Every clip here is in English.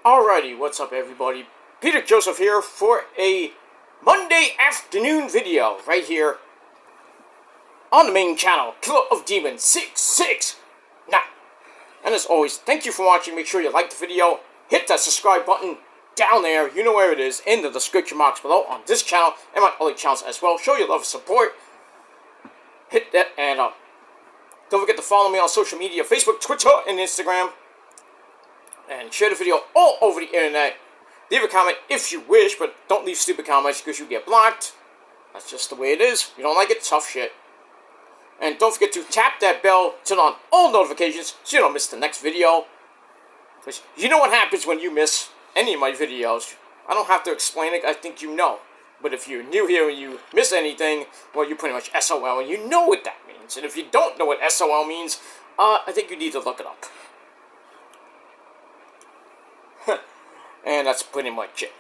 Alrighty, what's up everybody? Peter Joseph here for a Monday afternoon video right here on the main channel, Killer of Demons 669. And as always, thank you for watching. Make sure you like the video, hit that subscribe button down there, you know where it is, in the description box below on this channel and my other channels as well. Show your love and support. Hit that and don't forget to follow me on social media, Facebook, Twitter, and Instagram. And share the video all over the internet. Leave a comment if you wish, but don't leave stupid comments because you get blocked. That's just the way it is. You don't like it? Tough shit. And don't forget to tap that bell, turn on all notifications so you don't miss the next video. Because you know what happens when you miss any of my videos. I don't have to explain it, I think you know. But if you're new here and you miss anything, well, you pretty much SOL, and you know what that means. And if you don't know what SOL means, I think you need to look it up. And that's pretty much it.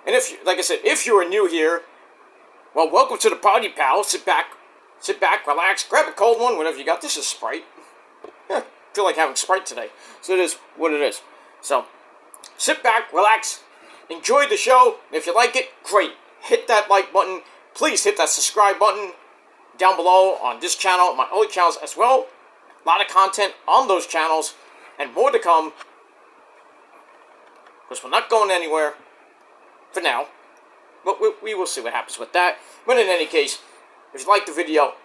And if you, like I said, if you are new here, well, welcome to the party, pal. Sit back, relax, grab a cold one, whatever you got. This is Sprite. I feel like having Sprite today. So it is what it is. So, sit back, relax, enjoy the show. If you like it, great. Hit that like button. Please hit that subscribe button down below on this channel, my other channels as well. A lot of content on those channels, and more to come. Because we're not going anywhere for now. But we will see what happens with that. But in any case, if you like the video,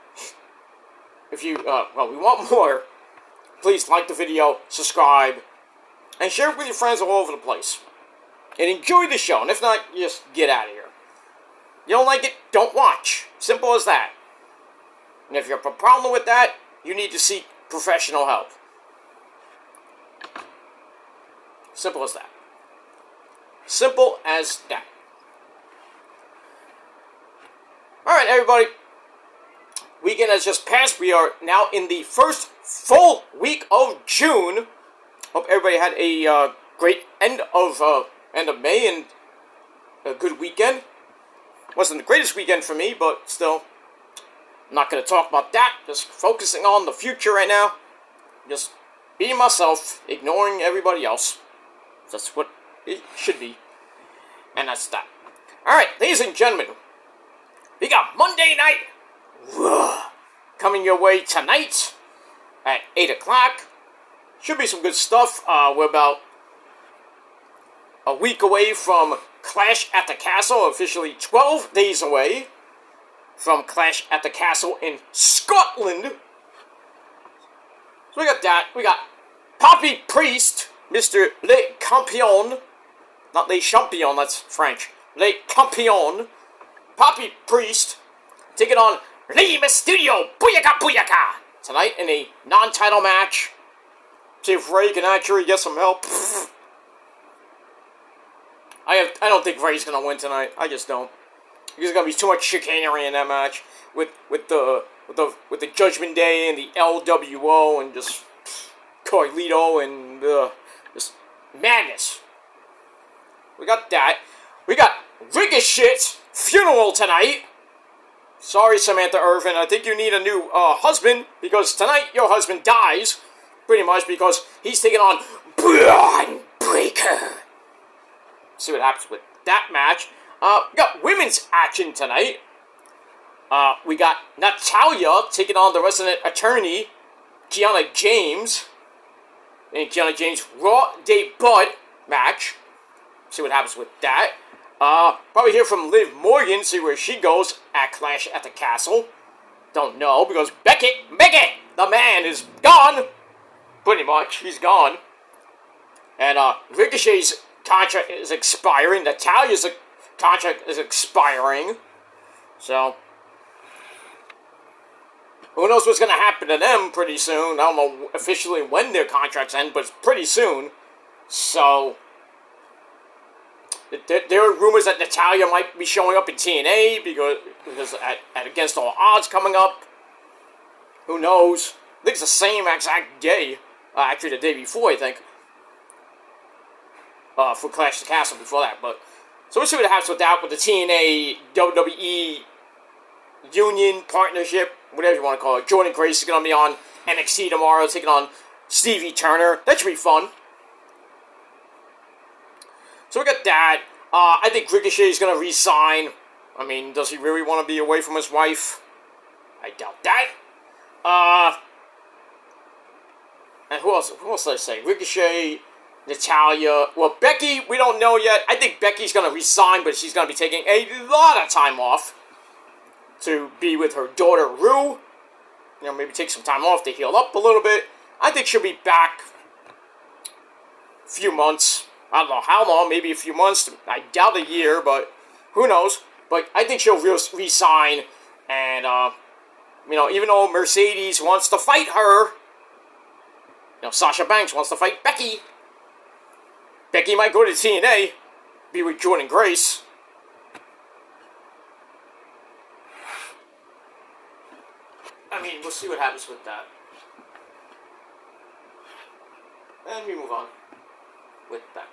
if you, well, we want more, please like the video, subscribe, and share it with your friends all over the place. And enjoy the show. And if not, just get out of here. You don't like it, don't watch. Simple as that. And if you have a problem with that, you need to seek professional help. Simple as that. Simple as that. Alright, everybody. Weekend has just passed. We are now in the first full week of June. Hope everybody had a great end of May and a good weekend. Wasn't the greatest weekend for me, but still, I'm not going to talk about that. Just focusing on the future right now. Just being myself, ignoring everybody else. That's what it should be. And that's that. Alright, ladies and gentlemen. We got Monday night coming your way tonight at 8 o'clock. Should be some good stuff. We're about a week away from Clash at the Castle. Officially 12 days away from Clash at the Castle in Scotland. So we got that. We got Poppy Priest, Mr. Le Campion. Not Le Champion, that's French. Le Campion. Poppy Priest taking on Le Mysterio. Booyaka Booyaka! Tonight in a non-title match. See if Ray can actually get some help. I don't think Ray's gonna win tonight. I just don't. There's gonna be too much chicanery in that match with the Judgment Day and the LWO and just Carlito and just madness. We got that. We got Ricochet's funeral tonight. Sorry, Samantha Irvin. I think you need a new husband because tonight your husband dies. Pretty much because he's taking on Braun Breaker. See what happens with that match. We got women's action tonight. We got Natalya taking on the resident attorney, Kiana James. And Kiana James' Raw debut match. See what happens with that. Probably hear from Liv Morgan, see where she goes at Clash at the Castle. Don't know, because Beckett, the man, is gone. Pretty much, he's gone. And Ricochet's contract is expiring. Natalya's contract is expiring. So, who knows what's going to happen to them pretty soon. I don't know officially when their contracts end, but it's pretty soon. So, there are rumors that Natalya might be showing up in TNA because at Against All Odds coming up. Who knows? I think it's the same exact day. Actually, the day before, I think. For Clash the Castle before that. But so we'll see what happens with that, with the TNA WWE Union Partnership, whatever you want to call it. Jordan Grace is going to be on NXT tomorrow, taking on Stevie Turner. That should be fun. So we got that. I think Ricochet is going to resign. I mean, does he really want to be away from his wife? I doubt that. And who else? Who else did I say? Ricochet, Natalya. Well, Becky, we don't know yet. I think Becky's going to resign, but she's going to be taking a lot of time off to be with her daughter, Rue. You know, maybe take some time off to heal up a little bit. I think she'll be back a few months. I don't know how long, maybe a few months. I doubt a year, but who knows. But I think she'll resign. And, you know, even though Mercedes wants to fight her, you know, Sasha Banks wants to fight Becky. Becky might go to TNA, be with Jordan Grace. I mean, we'll see what happens with that. And we move on with that.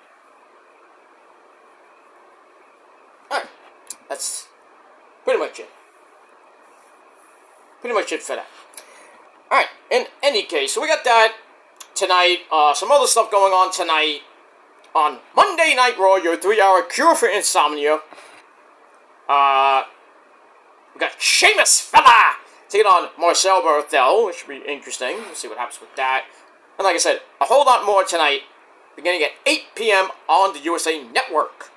Alright, that's pretty much it. Pretty much it for that. Alright, in any case, so we got that tonight. Some other stuff going on tonight. On Monday Night Raw, your 3-hour cure for insomnia. We got Sheamus Fella taking on Marcel Barthel, which should be interesting. We'll see what happens with that. And like I said, a whole lot more tonight, beginning at 8 p.m. on the USA Network.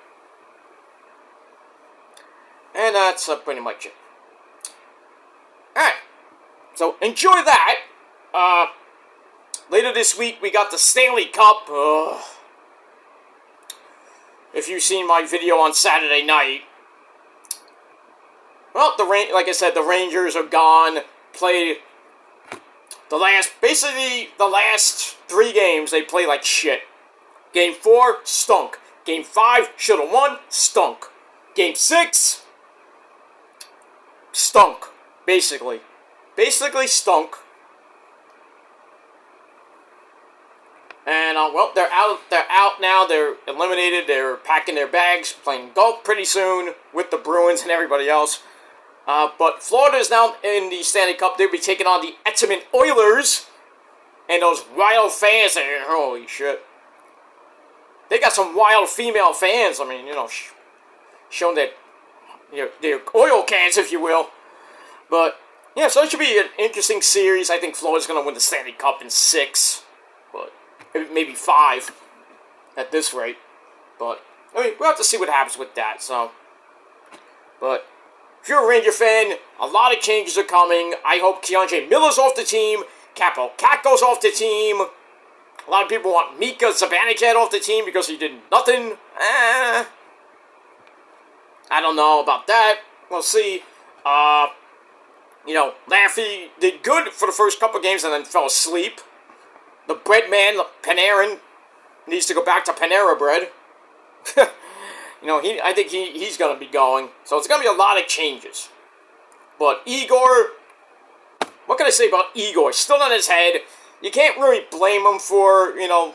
And that's pretty much it. Alright, so enjoy that. Later this week, we got the Stanley Cup. If you've seen my video on Saturday night, well, like I said, the Rangers are gone. Played basically the last 3 games, they played like shit. Game 4, stunk. Game 5, should have won, stunk. Game 6, stunk. Basically stunk. And, well, they're out now, they're eliminated, they're packing their bags, playing golf pretty soon with the Bruins and everybody else. But Florida is now in the Stanley Cup. They'll be taking on the Edmonton Oilers. And those wild fans there, holy shit. They got some wild female fans, I mean, you know, showing their oil cans, if you will. But, yeah, so it should be an interesting series. I think Florida's going to win the Stanley Cup in 6. But maybe 5 at this rate. But, I mean, we'll have to see what happens with that, so. But, if you're a Ranger fan, a lot of changes are coming. I hope Keandre Miller's off the team. Capo Caco's off the team. A lot of people want Mika Zibanejad off the team because he did nothing. I don't know about that. We'll see. You know, Laffy did good for the first couple games and then fell asleep. The bread man, Panarin, needs to go back to Panera Bread. You know, I think he's going to be going. So it's going to be a lot of changes. But Igor, what can I say about Igor? Still on his head. You can't really blame him for, you know,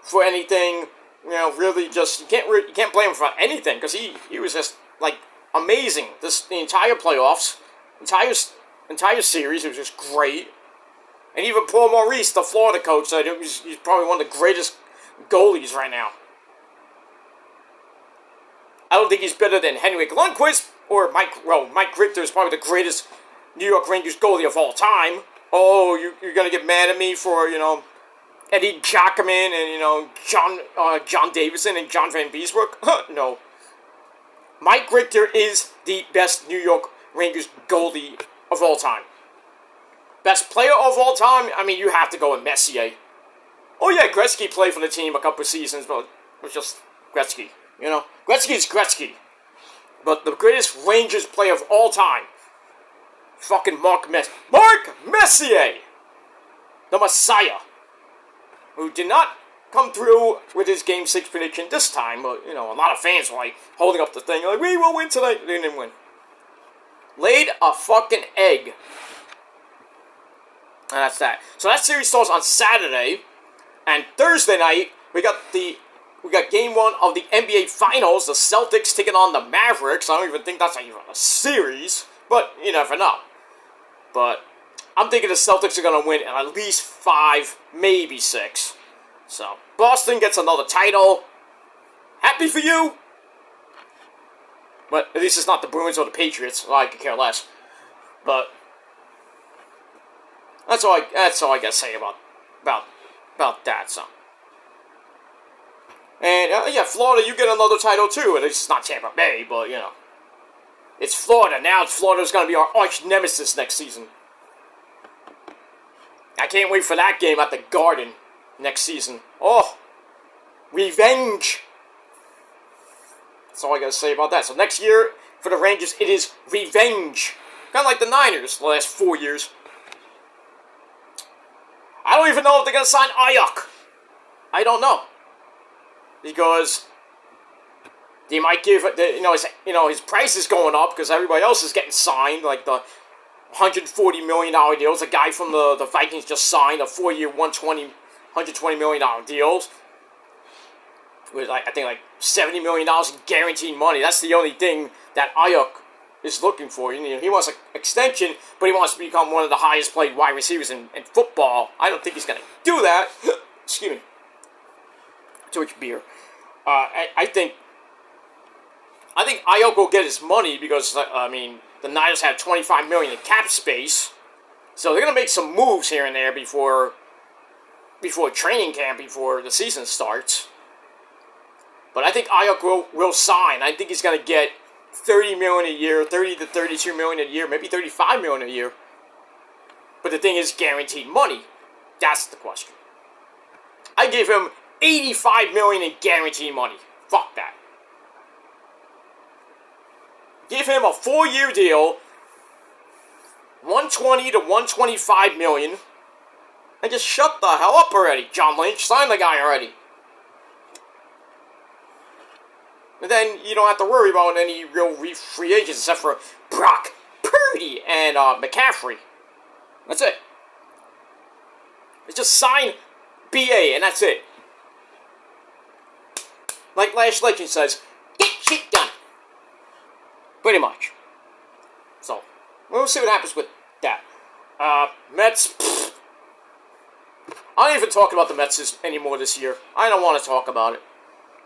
for anything. You know, really just, you can't blame him for anything. Because he was just, like, amazing. The entire playoffs, entire series, it was just great. And even Paul Maurice, the Florida coach, said he's probably one of the greatest goalies right now. I don't think he's better than Henrik Lundqvist or Mike Richter is probably the greatest New York Rangers goalie of all time. Oh, you're going to get mad at me for, you know, Eddie Giacomin and, you know, John Davison and John Van Beesbrook? No. Mike Richter is the best New York Rangers goalie of all time. Best player of all time? I mean, you have to go with Messier. Oh, yeah, Gretzky played for the team a couple of seasons, but it was just Gretzky. You know, Gretzky's Gretzky. But the greatest Rangers player of all time, fucking Mark Messier, the Messiah, who did not come through with his Game 6 prediction this time, but, you know, a lot of fans were, like, holding up the thing, like, we will win tonight. They didn't win. Laid a fucking egg. And that's that. So that series starts on Saturday, and Thursday night, we got Game 1 of the NBA Finals, the Celtics taking on the Mavericks. I don't even think that's even a series, but you never know. But I'm thinking the Celtics are going to win at least 5, maybe 6. So, Boston gets another title. Happy for you. But at least it's not the Bruins or the Patriots. Well, I could care less. But that's all I gotta say about that. So. And yeah, Florida, you get another title too. At least it's not Tampa Bay, but you know, it's Florida now. Florida's gonna be our arch nemesis next season. I can't wait for that game at the Garden next season. Oh, revenge. That's all I gotta say about that. So next year, for the Rangers, it is revenge. Kind of like the Niners the last 4 years. I don't even know if they're gonna sign Ayuk. I don't know. Because they might give, his price is going up because everybody else is getting signed, like the $140 million deals. A guy from the Vikings just signed a 4-year, $120 million deals. With, I think, like $70 million in guaranteed money. That's the only thing that Ayuk is looking for. You know, he wants an extension, but he wants to become one of the highest paid wide receivers in football. I don't think he's going to do that. Excuse me. Too much beer. I think Ayuk will get his money because, the Niners have $25 million in cap space. So they're going to make some moves here and there before training camp, before the season starts. But I think Ayuk will sign. I think he's going to get $30 million a year, $30 to $32 million a year, maybe $35 million a year. But the thing is guaranteed money. That's the question. I gave him $85 million in guaranteed money. Fuck that. Give him a 4-year deal, $120 to $125 million, and just shut the hell up already, John Lynch. Sign the guy already. And then you don't have to worry about any real free agents except for Brock Purdy and McCaffrey. That's it. It's just sign BA and that's it. Like Lash Legend says, get shit done. Pretty much. So, we'll see what happens with that. Mets. Pfft. I don't even talk about the Mets anymore this year. I don't want to talk about it.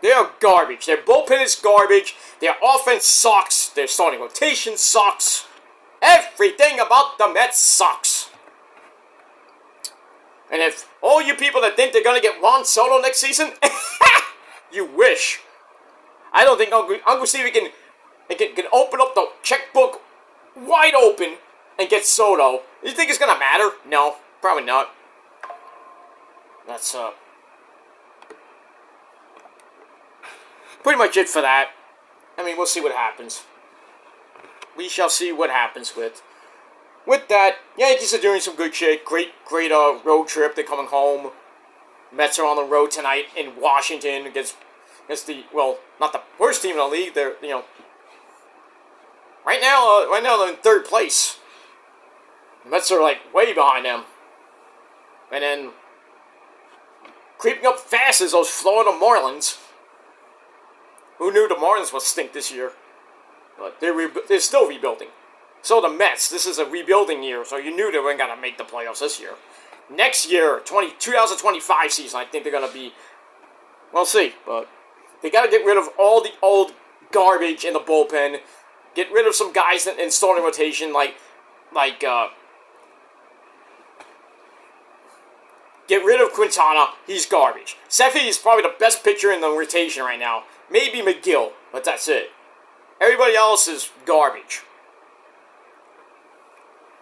They are garbage. Their bullpen is garbage. Their offense sucks. Their starting rotation sucks. Everything about the Mets sucks. And if all you people that think they're going to get Juan Soto next season, you wish. I don't think Uncle Stevie can open up the checkbook wide open and get Soto. You think it's going to matter? No, probably not. That's, pretty much it for that. I mean, we'll see what happens. We shall see what happens with that. Yankees are doing some good shit. Great road trip. They're coming home. Mets are on the road tonight in Washington against the, well, not the worst team in the league. They're, right now they're in third place. The Mets are like way behind them. And then creeping up fast is those Florida Marlins. Who knew the Marlins would stink this year? But they're still rebuilding. So the Mets, this is a rebuilding year, so you knew they weren't going to make the playoffs this year. Next year, 2025 season, I think they're going to be, we'll see. But they got to get rid of all the old garbage in the bullpen. Get rid of some guys in starting rotation, get rid of Quintana. He's garbage. Seffi is probably the best pitcher in the rotation right now. Maybe McGill, but that's it. Everybody else is garbage.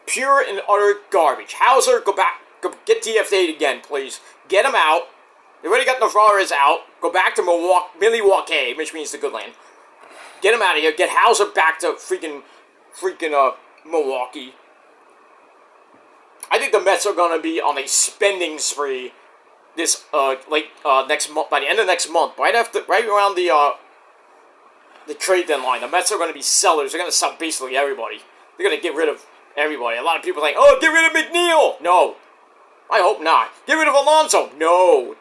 Pure and utter garbage. Hauser, go back. Go get DFA'd again, please. Get him out. They already got Navarez out. Go back to Milwaukee, which means the good land. Get him out of here. Get Hauser back to freaking Milwaukee. I think the Mets are going to be on a spending spree this next month, by the end of next month, right around the trade deadline. The Mets are going to be sellers. They're going to sell basically everybody. They're going to get rid of everybody. A lot of people are like, oh, get rid of McNeil. No, I hope not. Get rid of Alonso. No,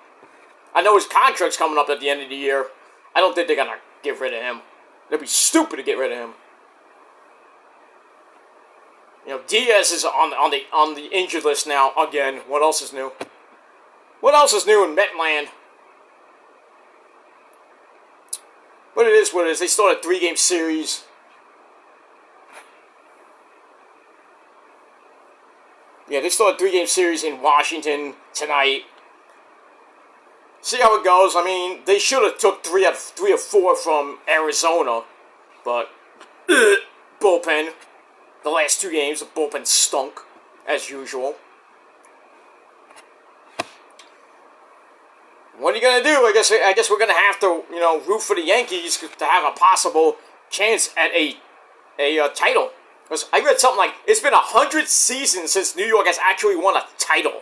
I know his contract's coming up at the end of the year. I don't think they're going to get rid of him. They'd be stupid to get rid of him. Diaz is on the injured list now again. What else is new? What else is new in Metland? But it is what it is. They started a 3-game series. Yeah, they started a 3-game series in Washington tonight. See how it goes. I mean, they should have took 3 or 4 from Arizona, but bullpen. The last 2 games, the bullpen stunk as usual. What are you gonna do? I guess we're gonna have to, root for the Yankees to have a possible chance at a title. Because I read something like it's been 100 seasons since New York has actually won a title.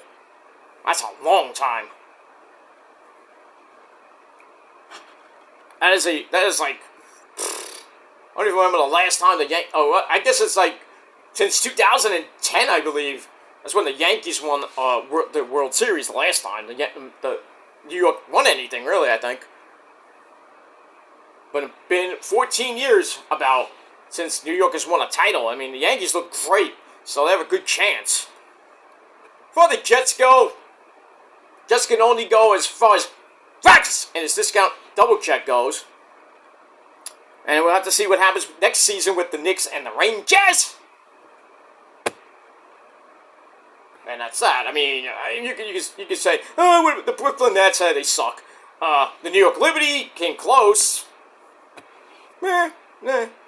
That's a long time. That is like, I don't even remember the last time the Yankees. Oh, I guess it's like since 2010, I believe. That's when the Yankees won the World Series the last time. The New York won anything, really, I think. But it's been 14 years since New York has won a title. I mean, the Yankees look great, so they have a good chance. As far as the Jets go, Jets can only go as far as practice and his discount double check goes. And we'll have to see what happens next season with the Knicks and the Rangers. And that's that. I mean, you can say, oh, the Brooklyn Nets, they suck. The New York Liberty came close. We'll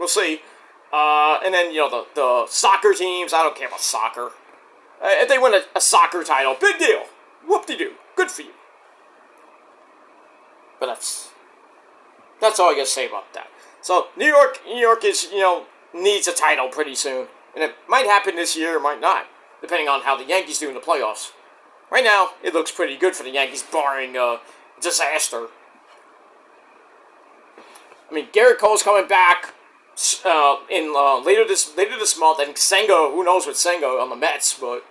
see. And then, the soccer teams, I don't care about soccer. If they win a soccer title, big deal. Whoop-de-doo. Good for you. But that's all I gotta say about that. So, New York is, needs a title pretty soon. And it might happen this year, it might not, depending on how the Yankees do in the playoffs. Right now, it looks pretty good for the Yankees, barring disaster. I mean, Garrett Cole's coming back later this month, and Senga, who knows with Senga on the Mets, but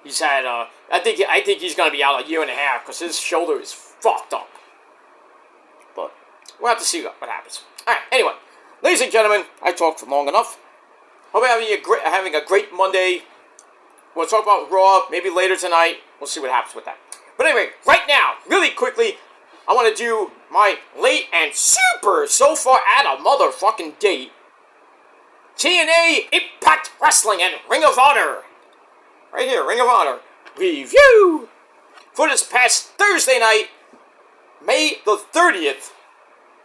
he's had I think he's gonna be out a year and a half because his shoulder is fucked up. But we'll have to see what happens. All right. Anyway, ladies and gentlemen, I talked for long enough. Hope you're having a great Monday. We'll talk about Raw maybe later tonight. We'll see what happens with that. But anyway, right now, really quickly, I want to do my late and super so far at a motherfucking date TNA Impact Wrestling and Ring of Honor. Right here, Ring of Honor review for this past Thursday night, May the 30th,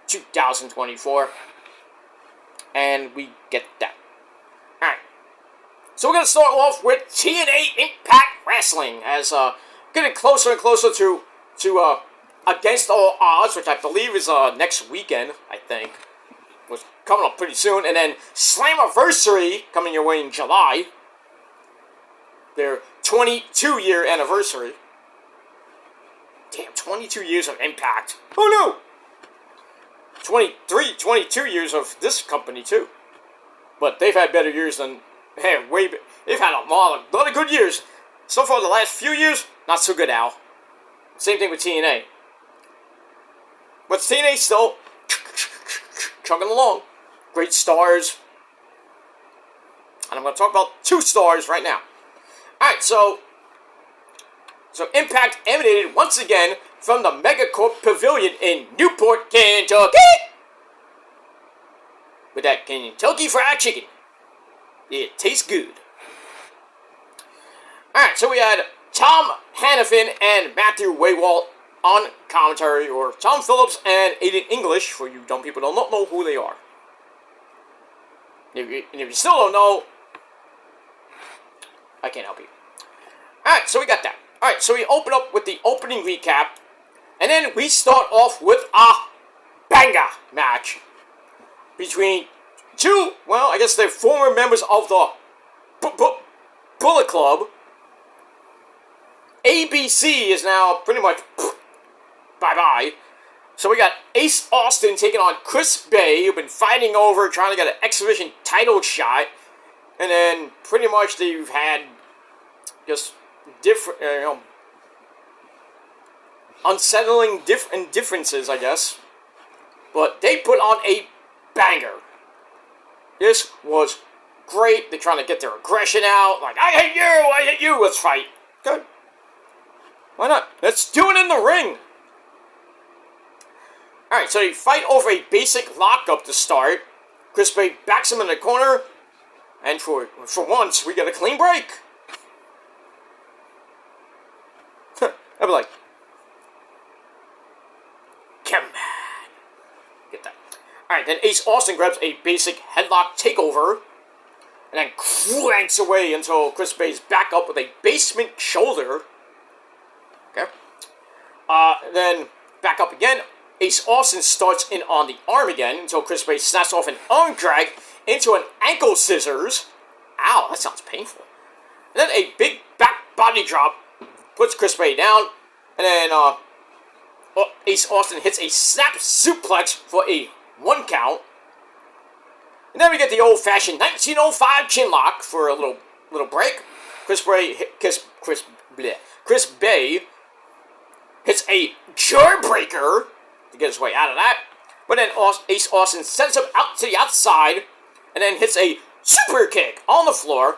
2024. And we get that. Alright. So we're going to start off with TNA Impact Wrestling as getting closer and closer to Against All Odds, which I believe is next weekend, I think. Was coming up pretty soon. And then Slammiversary coming your way in July. Their 22-year anniversary. Damn, 22 years of Impact. Oh no! 22 years of this company too. But they've had better years than, they've had a lot of good years. So far the last few years, not so good, Al. Same thing with TNA. But TNA still chugging along. Great stars. And I'm going to talk about 2 stars right now. Alright, so Impact emanated once again from the Megacorp Pavilion in Newport, Kentucky. With that Kentucky Fried Chicken. It tastes good. Alright, so we had Tom Hannafin and Matthew Waywalt on commentary, or Tom Phillips and Aiden English, for you dumb people who don't know who they are. And if you still don't know, I can't help you. Alright, so we got that. Alright, so we open up with the opening recap, and then we start off with a banger match between 2, well, I guess they're former members of the Bullet Club. ABC is now pretty much bye-bye. So we got Ace Austin taking on Chris Bay, who've been fighting over, trying to get an exhibition title shot. And then pretty much they've had just different, unsettling differences, I guess. But they put on a banger. This was great. They're trying to get their aggression out. Like, I hate you, let's fight. Good. Why not? Let's do it in the ring. Alright, so they fight over a basic lockup to start. Chris Bay backs him in the corner. And for once, we get a clean break. I'd be like, come on. Get that. Alright, then Ace Austin grabs a basic headlock takeover. And then cranks away until Chris Bay's back up with a basement shoulder. Okay. Then back up again. Ace Austin starts in on the arm again until Chris Bay snaps off an arm drag into an ankle scissors. Ow, that sounds painful. And then a big back body drop puts Chris Bay down. And then Ace Austin hits a snap suplex for a 1 count. And then we get the old-fashioned 1905 chinlock for a little break. Chris Bay hits a jawbreaker to get his way out of that. But then Ace Austin sends him out to the outside and then hits a super kick on the floor.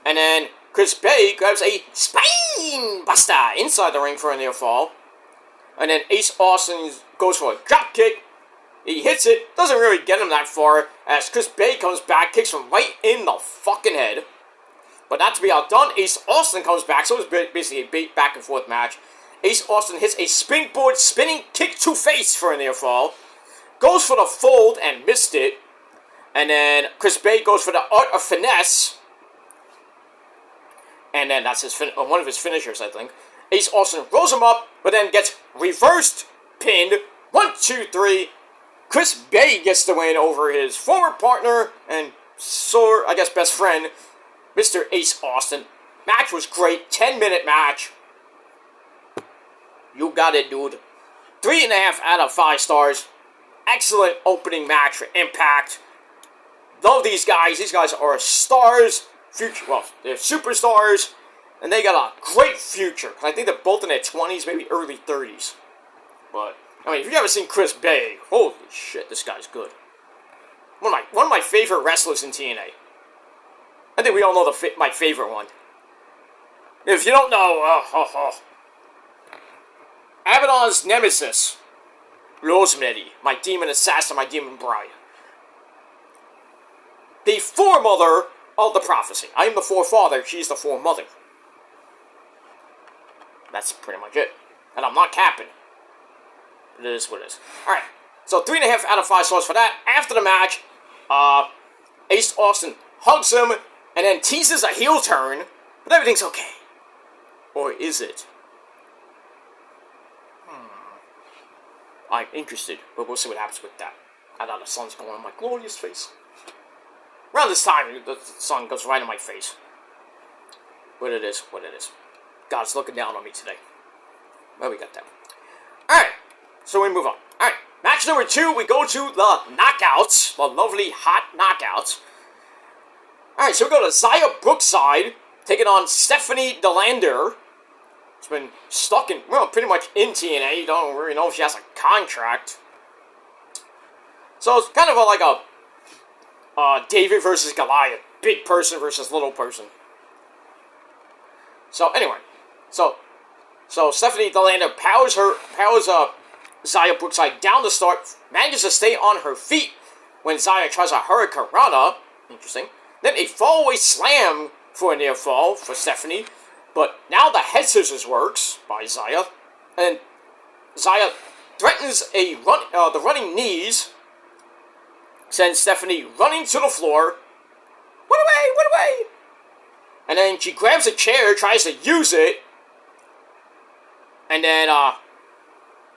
And then Chris Bay grabs a spine buster inside the ring for a near fall. And then Ace Austin goes for a drop kick. He hits it, doesn't really get him that far, as Chris Bay comes back, kicks him right in the fucking head. But not to be outdone, Ace Austin comes back, so it's basically a back and forth match. Ace Austin hits a springboard spinning kick to face for a near fall. Goes for the fold and missed it. And then Chris Bay goes for the art of finesse. And then that's one of his finishers, I think. Ace Austin rolls him up, but then gets reversed pinned. 1, 2, 3. Chris Bay gets the win over his former partner and I guess best friend, Mr. Ace Austin. Match was great. 10-minute match. You got it, dude. 3.5 out of 5 stars. Excellent opening match for Impact. Love these guys. These guys are stars. They're superstars. And they got a great future. I think they're both in their 20s, maybe early 30s. But I mean, if you've ever seen Chris Bay, holy shit, this guy's good. One of my favorite wrestlers in TNA. I think we all know my favorite one. If you don't know, Abaddon's nemesis, Rosemary, my demon assassin, my demon bride. The foremother of the prophecy. I am the forefather, she's the foremother. That's pretty much it. And I'm not capping. It is what it is. Alright, so 3.5 out of 5 stars for that. After the match, Ace Austin hugs him and then teases a heel turn, but everything's okay. Or is it? I'm interested, but we'll see what happens with that. I thought the sun's going on my glorious face. Around this time, the sun goes right in my face. But it is what it is. God's looking down on me today. Well, we got that. Alright. So we move on. Alright, match number 2, we go to the knockouts. The lovely, hot knockouts. Alright, so we go to Xia Brookside, taking on Stephanie DeLander. She's been stuck in, well, pretty much in TNA. You don't really know if she has a contract. So it's kind of like a David versus Goliath. Big person versus little person. So anyway, so Stephanie DeLander powers Xia Brookside down to start, manages to stay on her feet when Xia tries a Hurricanrana. Interesting. Then a fallaway slam for a near fall for Stephanie. But now the head scissors works by Xia. And Xia threatens the running knees. Sends Stephanie running to the floor. What away! And then she grabs a chair, tries to use it. And then,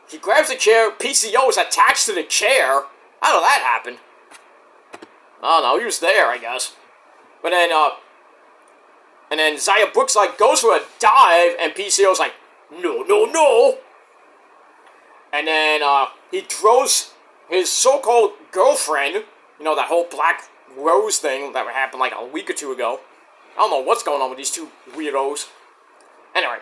she grabs the chair, PCO is attached to the chair. How did that happen? I don't know, he was there, I guess. But then, and then Xia Brookside goes for a dive, and PCO's like, no. And then, he throws his so-called girlfriend, you know, that whole Black Rose thing that happened like a week or 2 ago. I don't know what's going on with these two weirdos. Anyway,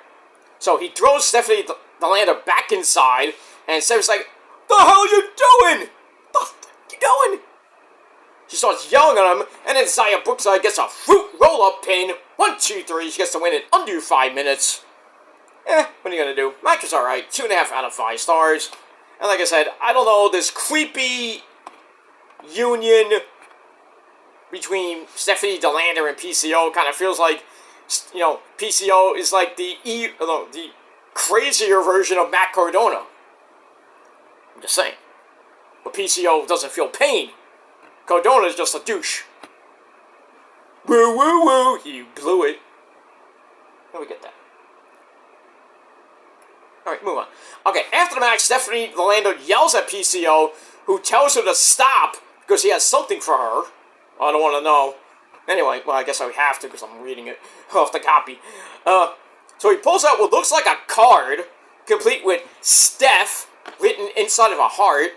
so he throws Stephanie DeLander back inside, and Stephanie's like, "The hell are you doing? The fuck you doing?" She starts yelling at him, and then Xia Brookside gets a fruit roll-up pin. 1, 2, 3. She gets to win in under 5 minutes. What are you gonna do? Match was alright. 2.5 out of 5 stars. And like I said, I don't know, this creepy union between Stephanie DeLander and PCO kind of feels like, you know, PCO is like the crazier version of Matt Cardona. I'm just saying. But PCO doesn't feel pain. Cardona is just a douche. Woo woo woo! You blew it. Let me get that. Alright, move on. Okay, after the match, Stephanie DeLander yells at PCO, who tells her to stop because he has something for her. I don't want to know. Anyway, well, I guess I have to because I'm reading it off the copy. So he pulls out what looks like a card, complete with Steph written inside of a heart.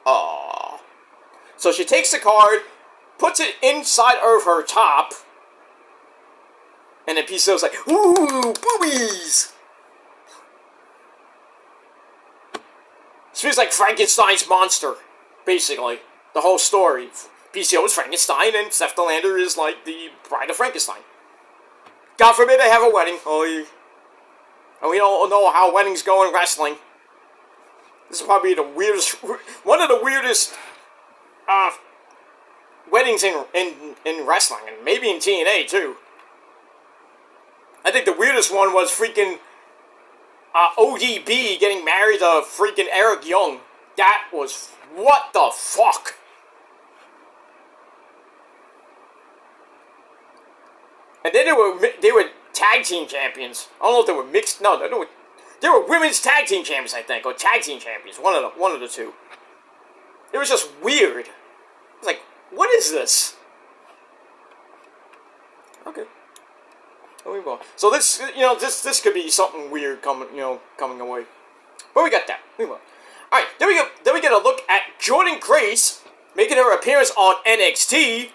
Aww. So she takes the card, puts it inside of her top, and then PCO's like, ooh, boobies! This feels like Frankenstein's monster, basically. The whole story. PCO is Frankenstein, and Steph DeLander is like the bride of Frankenstein. God forbid they have a wedding. And we don't know how weddings go in wrestling. This is probably the weirdest, one of the weirdest weddings in wrestling, and maybe in TNA too. I think the weirdest one was freaking ODB getting married to freaking Eric Young. That was, what the fuck? And then they were tag team champions. I don't know if they were mixed. No, they were women's tag team champions, I think, or tag team champions. One of the two. It was just weird. It's like, what is this? Okay. We go. So this, this could be something weird coming away. But we got that. We will. All right. Then we get a look at Jordynne Grace making her appearance on NXT.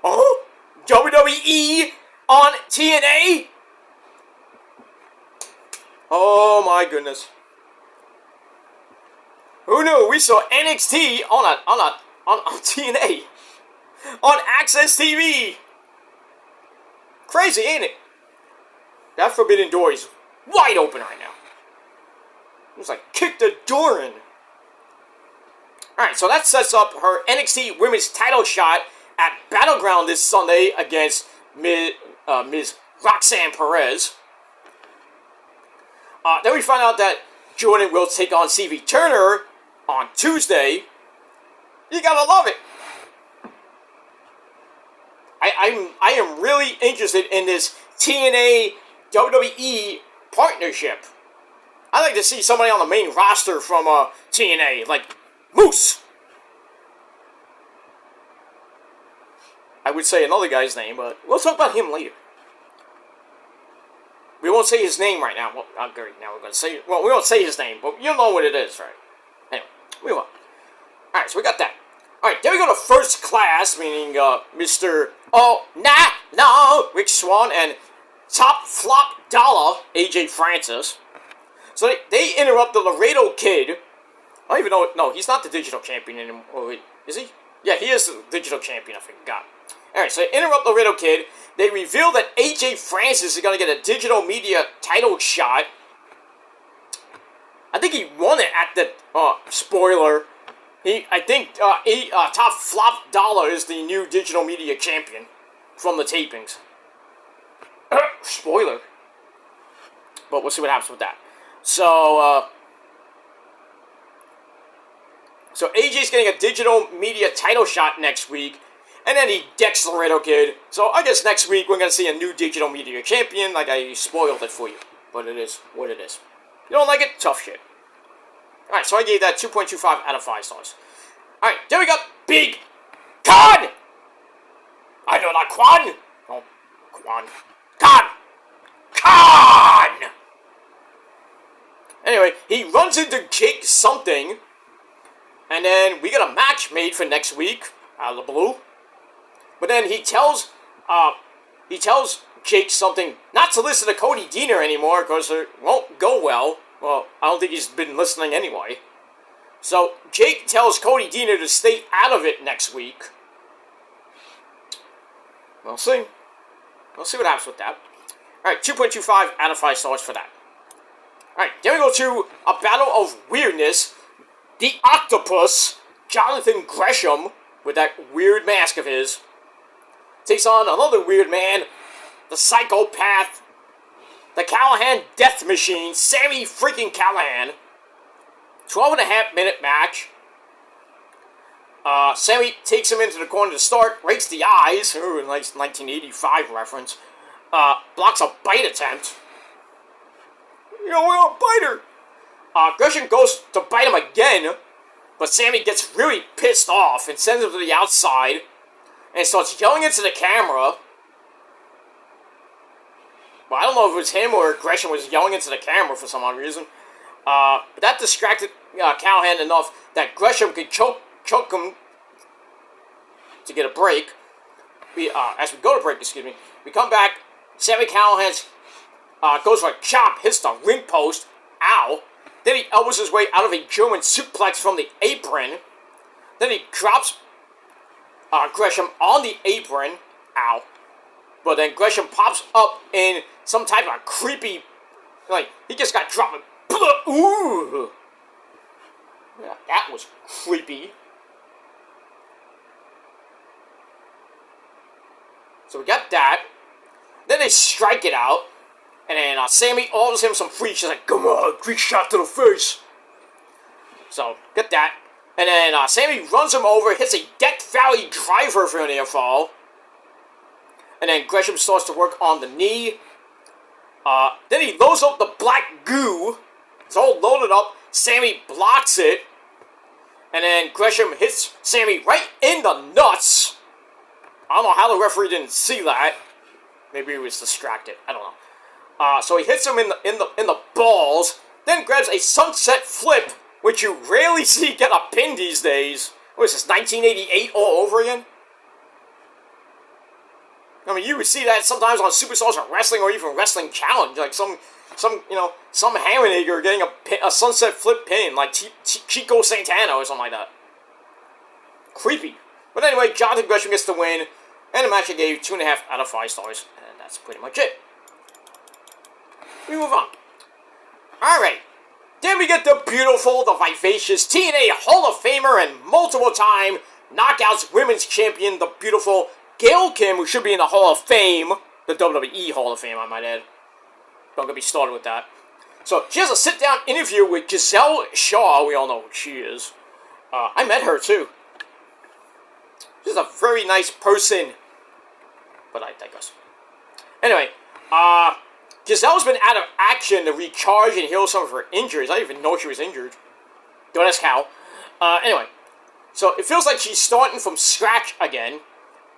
Oh, WWE on TNA. Oh my goodness. Who knew we saw NXT on TNA on Access TV? Crazy, ain't it? That forbidden door is wide open right now. It's like, kick the door in. Alright, so that sets up her NXT Women's title shot at Battleground this Sunday against Ms. Roxanne Perez. Then we find out that Jordynne will take on CV Turner on Tuesday. You gotta love it. I am really interested in this TNA WWE partnership. I'd like to see somebody on the main roster from TNA, like Moose. I would say another guy's name, but we'll talk about him later. We won't say his name right now. Well, great, now we're going to say... Well, we won't say his name, but you'll know what it is, right? Anyway, move on. Alright, so we got that. Alright, then we go to First Class, meaning Mr. Oh, nah, no, Rick Swann and Top Flop Dollar, AJ Francis. So they interrupt the Laredo Kid. I don't even know... No, he's not the digital champion anymore. Oh, wait, is he? Yeah, he is the digital champion, I forgot. Alright, so they interrupt the Laredo Kid. They reveal that AJ Francis is going to get a digital media title shot. I think he won it at the, spoiler. I think Top Flop Dollar is the new digital media champion from the tapings. Spoiler. But we'll see what happens with that. So AJ's getting a digital media title shot next week. And then he decks the Laredo Kid. So I guess next week we're going to see a new digital media champion. Like I spoiled it for you. But it is what it is. You don't like it? Tough shit. Alright, so I gave that 2.25 out of 5 stars. Alright, then we got Big Con! I know not Quan! No, Quan. Con! Con! Anyway, he runs into Jake something. And then we get a match made for next week. Out of the blue. But then he tells Jake something not to listen to Cody Deaner anymore because it won't go well. Well, I don't think he's been listening anyway. So Jake tells Cody Deaner to stay out of it next week. We'll see. We'll see what happens with that. Alright, 2.25 out of 5 stars for that. Alright, then we go to a battle of weirdness. The Octopus, Jonathan Gresham, with that weird mask of his, takes on another weird man, the Psychopath, the Callahan Death Machine, Sammy freaking Callahan. 12.5-minute match. Sammy takes him into the corner to start, rakes the eyes, a nice 1985 reference, blocks a bite attempt. You know, we're a biter. Gresham goes to bite him again, but Sammy gets really pissed off and sends him to the outside and starts yelling into the camera. Well, I don't know if it was him or Gresham was yelling into the camera for some odd reason. But that distracted Callahan enough that Gresham could choke him to get a break. As we go to break, we come back. Sammy Callahan goes for a chop, hits the ring post. Ow. Then he elbows his way out of a German suplex from the apron. Then he drops Gresham on the apron. Ow. But then Gresham pops up in some type of creepy, like, he just got dropped. Ooh. Yeah, that was creepy. So we got that. Then they strike it out. And then Sammy orders him some free. She's like, come on, quick shot to the face. So, get that. And then Sammy runs him over, hits a Death Valley driver for a near fall. And then Gresham starts to work on the knee. Then he loads up the black goo. It's all loaded up. Sammy blocks it. And then Gresham hits Sammy right in the nuts. I don't know how the referee didn't see that. Maybe he was distracted. I don't know. So he hits him in the balls. Then grabs a sunset flip, which you rarely see get a pin these days. What is this, 1988 all over again? I mean, you would see that sometimes on Superstars of Wrestling or even Wrestling Challenge, like some hammer nigger getting a sunset flip pin, like Chico Santana or something like that. Creepy. But anyway, Jonathan Gresham gets the win, and the match I gave 2.5 out of 5 stars, and that's pretty much it. We move on. Alright. Then we get the beautiful, the vivacious TNA Hall of Famer and multiple-time Knockouts Women's Champion, the beautiful Gail Kim, who should be in the Hall of Fame. The WWE Hall of Fame, I might add. Don't get me started with that. So, she has a sit-down interview with Giselle Shaw. We all know who she is. I met her, too. She's a very nice person. But I digress. Anyway, Giselle's been out of action to recharge and heal some of her injuries. I didn't even know she was injured. Don't ask how. Anyway, so it feels like she's starting from scratch again.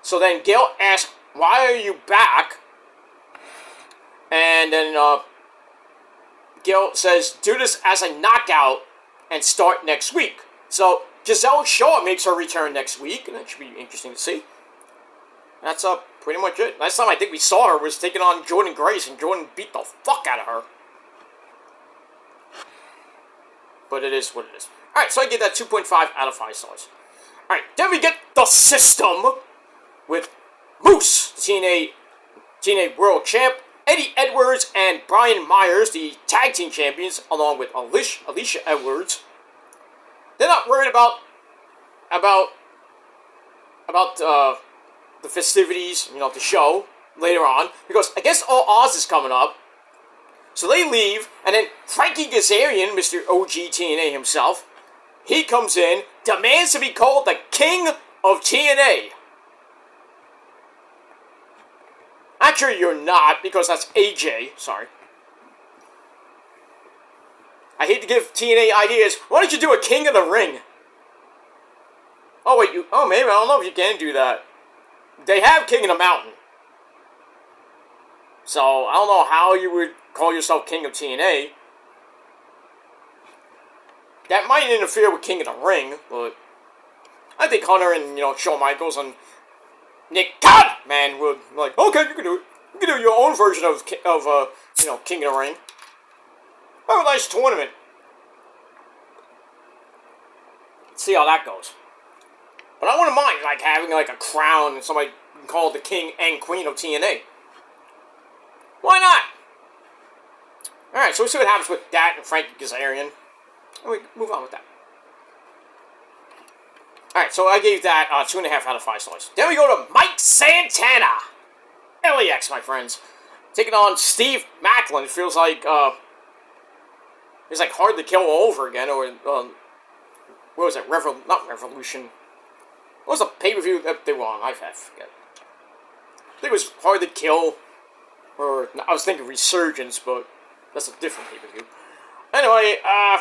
So then Gail asks, why are you back? And then Gail says, do this as a knockout and start next week. So Giselle Shaw makes her return next week, and that should be interesting to see. That's pretty much it. Last time I think we saw her was taking on Jordan Grace, and Jordan beat the fuck out of her. But it is what it is. Alright, so I get that 2.5 out of 5 stars. Alright, then we get the System with Moose, the TNA World Champ, Eddie Edwards, and Brian Myers, the Tag Team Champions, along with Alicia Edwards. They're not worried about the festivities, the show later on, because Against All Odds is coming up. So they leave, and then Frankie Kazarian, Mr. OG TNA himself, he comes in, demands to be called the King of TNA. Actually, you're not, because that's AJ. Sorry. I hate to give TNA ideas. Why don't you do a King of the Ring? Oh, wait, maybe, I don't know if you can do that. They have King of the Mountain. So, I don't know how you would call yourself King of TNA. That might interfere with King of the Ring, but I think Hunter and, Shawn Michaels and Nick Godman would be like, okay, you can do it. You can do your own version of King of the Ring. Have a nice tournament. See how that goes. But I wouldn't mind, having, a crown and somebody called the King and Queen of TNA. Why not? Alright, so we'll see what happens with that and Frankie Kazarian. And we move on with that. Alright, so I gave that 2.5 out of 5 stars. Then we go to Mike Santana. LAX, my friends. Taking on Steve Macklin. It feels like, it's like Hard to Kill all over again, or, what was it? Not Revolution. What was the pay-per-view that they were on? I forget. I think it was Hard to Kill, or, I was thinking Resurgence, but that's a different pay-per-view. Anyway, a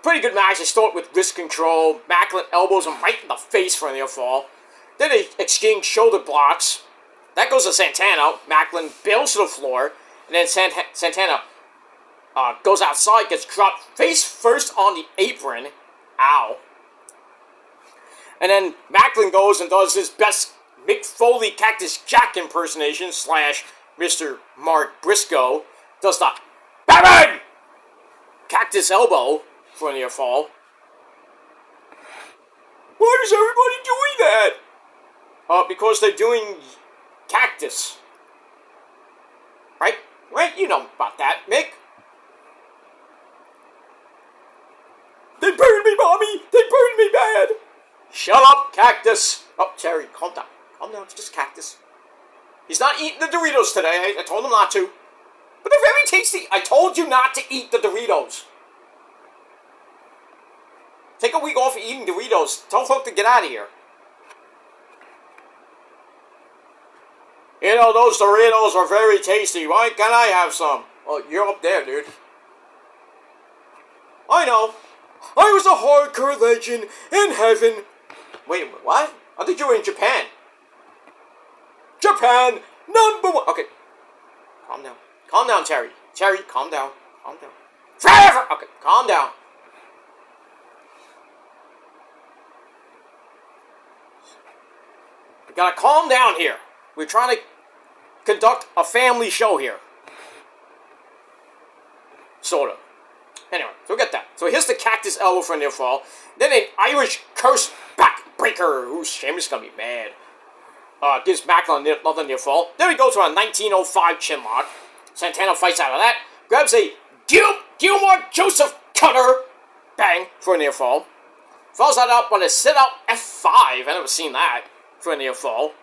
pretty good match. They start with wrist control. Macklin elbows him right in the face for a near fall. Then they exchange shoulder blocks. That goes to Santana. Macklin bails to the floor. And then Santana goes outside, gets dropped face first on the apron. Ow. And then Macklin goes and does his best Mick Foley Cactus Jack impersonation / Mr. Mark Briscoe. Does the Batman Cactus Elbow for a near fall. Why is everybody doing that? Because they're doing Cactus. Right? Right? You know about that, Mick. They burned me, Mommy! They burned me bad! Shut up, Cactus! Oh, Terry, calm down. Calm down, it's just Cactus. He's not eating the Doritos today. I told him not to. But they're very tasty. I told you not to eat the Doritos. Take a week off of eating Doritos. Tell Hook to get out of here. You know, those Doritos are very tasty. Why can't I have some? Oh, you're up there, dude. I know. I was a hardcore legend in heaven. Wait, what? I think you were in Japan. Japan, #1. Okay. Calm down. Calm down, Terry. Terry, calm down. Calm down. Forever! Okay, calm down. We gotta calm down here. We're trying to conduct a family show here. Sort of. Anyway, so we get that. So here's the Cactus Elbow for a near fall. Then an Irish Curse Backbreaker. Ooh, Sheamus is gonna be mad. Gives Macklin another near fall. Then we go to a 1905 chinlock. Santana fights out of that. Grabs a Gilmore Joseph Cutter. Bang, for a near fall. Falls that out on a sit-out F5. I never seen that for a near fall.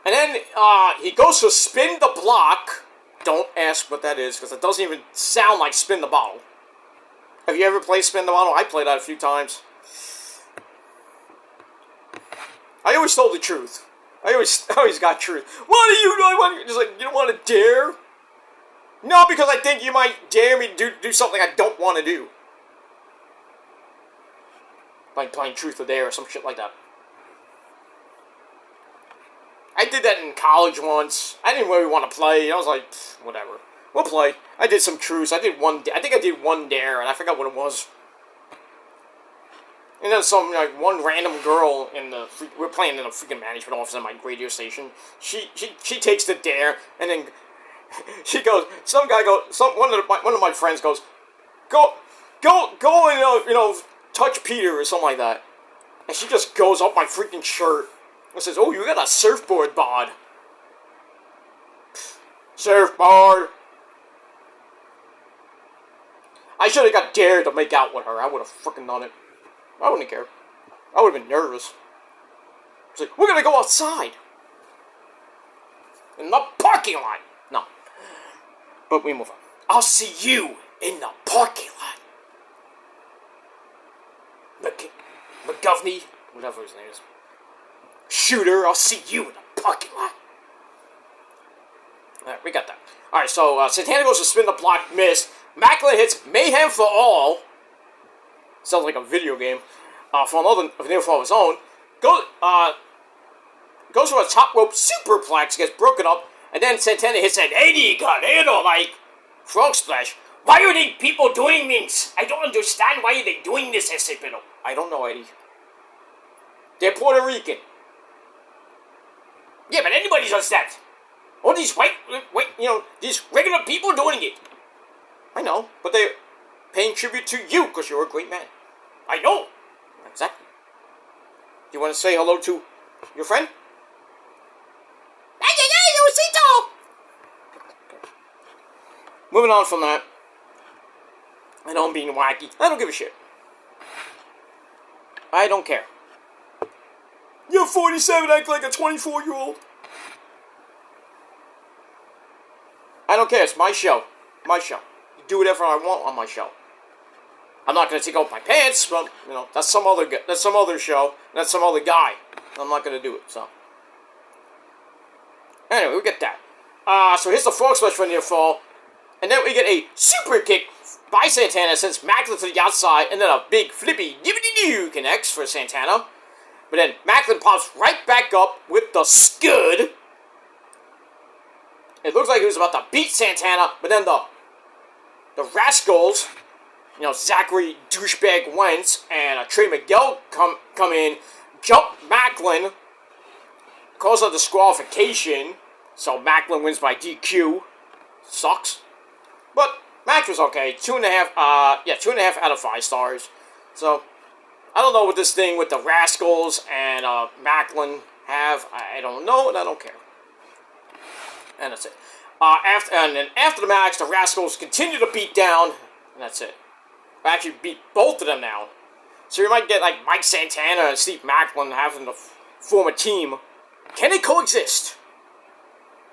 And then he goes to spin the block. Don't ask what that is, because it doesn't even sound like spin the bottle. Have you ever played spin the bottle? I played that a few times. I always told the truth. I always got truth. What do you know? Just like, you don't want to dare? No, because I think you might dare me to do something I don't want to do. Like playing truth or dare or some shit like that. I did that in college once. I didn't really want to play. I was like, whatever. We'll play. I did some truths. I think I did one dare, and I forgot what it was. And then one random girl we're playing in a freaking management office at my radio station. She takes the dare, and then she goes. One of my friends goes, go and touch Peter or something like that. And she just goes up my freaking shirt and says, "Oh, you got a surfboard bod." Surfboard. I should have got dared to make out with her. I would have freaking done it. I wouldn't care. I would have been nervous. It's like, we're gonna go outside. In the parking lot. No. But we move on. I'll see you in the parking lot. McGovney, whatever his name is. Shooter, I'll see you in the parking lot. Alright, we got that. Alright, so Santana goes to spin the block, missed. Macklin hits Mayhem for All. Sounds like a video game. For another near fall of his own. Goes for a top rope superplex, gets broken up, and then Santana hits an 80 Guerrero like frog splash. Why are they people doing this? I don't understand why they're doing this, Escepino. I don't know, Eddie. They're Puerto Rican. Yeah, but anybody does that. All these these regular people doing it. I know, but they're paying tribute to you because you're a great man. I know. Exactly. Do you want to say hello to your friend? moving on from that. I know I'm being wacky. I don't give a shit. I don't care. You're 47, act like a 24-year-old. I don't care. It's my show. My show. You do whatever I want on my show. I'm not going to take off my pants, but, you know, that's some other show. That's some other guy. I'm not going to do it, so. Anyway, we get that. So here's the frog splash for near fall. And then we get a super kick by Santana, sends Macklin to the outside, and then a big flippy dibbity-doo connects for Santana. But then Macklin pops right back up with the scud. It looks like he was about to beat Santana, but then the Rascals, you know, Zachary douchebag Wentz and Trey Miguel come in, jump Macklin, cause a disqualification, so Macklin wins by DQ. Sucks. But match was okay. 2.5 out of 5 stars. So I don't know what this thing with the Rascals and Macklin have. I don't know, and I don't care. And that's it. After the match, the Rascals continue to beat down, and that's it. I actually beat both of them now. So you might get like Mike Santana and Steve Macklin having to form a team. Can they coexist?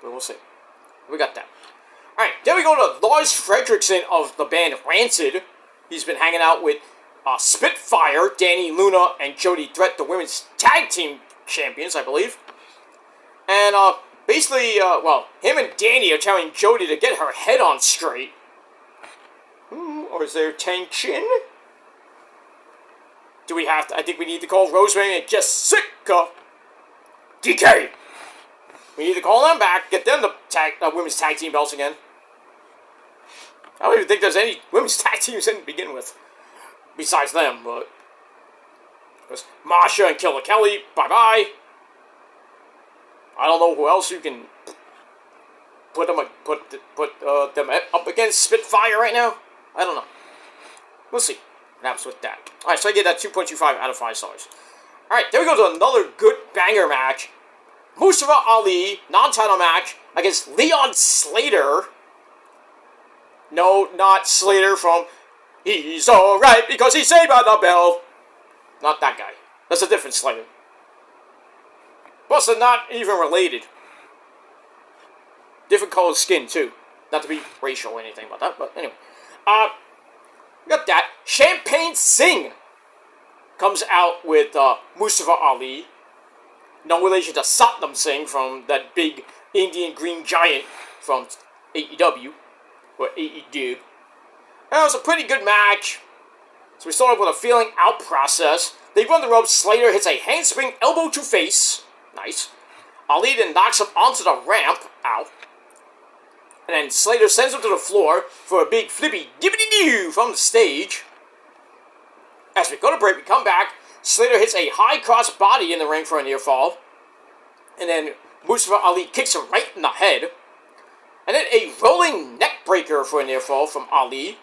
But we'll see. We got that. Alright, then we go to Lars Fredrickson of the band Rancid. He's been hanging out with Spitfire, Danny Luna, and Jody Threat, the women's tag team champions, I believe. And basically, him and Danny are telling Jody to get her head on straight. Or is there tension? Do we have to? I think we need to call Rosemary and Jessica. DK! We need to call them back, get them the women's tag team belts again. I don't even think there's any women's tag teams in to begin with. Besides them, but. Because Masha and Killer Kelly, bye-bye. I don't know who else you can put them up against Spitfire right now. I don't know. We'll see what happens with that. Alright, so I get that 2.25 out of 5 stars. Alright, there we go to another good banger match. Mustafa Ali, non-title match, against Leon Slater. No, not Slater from He's Alright Because He's Saved by the Bell. Not that guy. That's a different Slater. Plus, they're not even related. Different colored skin, too. Not to be racial or anything about that, but anyway. We got that. Champagne Singh comes out with Mustafa Ali. No relation to Satnam Singh from that big Indian green giant from AEW. Or AEW. And it was a pretty good match. So we started with a feeling out process. They run the ropes. Slater hits a handspring elbow to face. Nice. Ali then knocks him onto the ramp. Ow. And then Slater sends him to the floor for a big flippy dibbity-doo from the stage. As we go to break, we come back. Slater hits a high cross body in the ring for a near fall. And then Mustafa Ali kicks him right in the head. And then a rolling neck breaker for a near fall from Ali.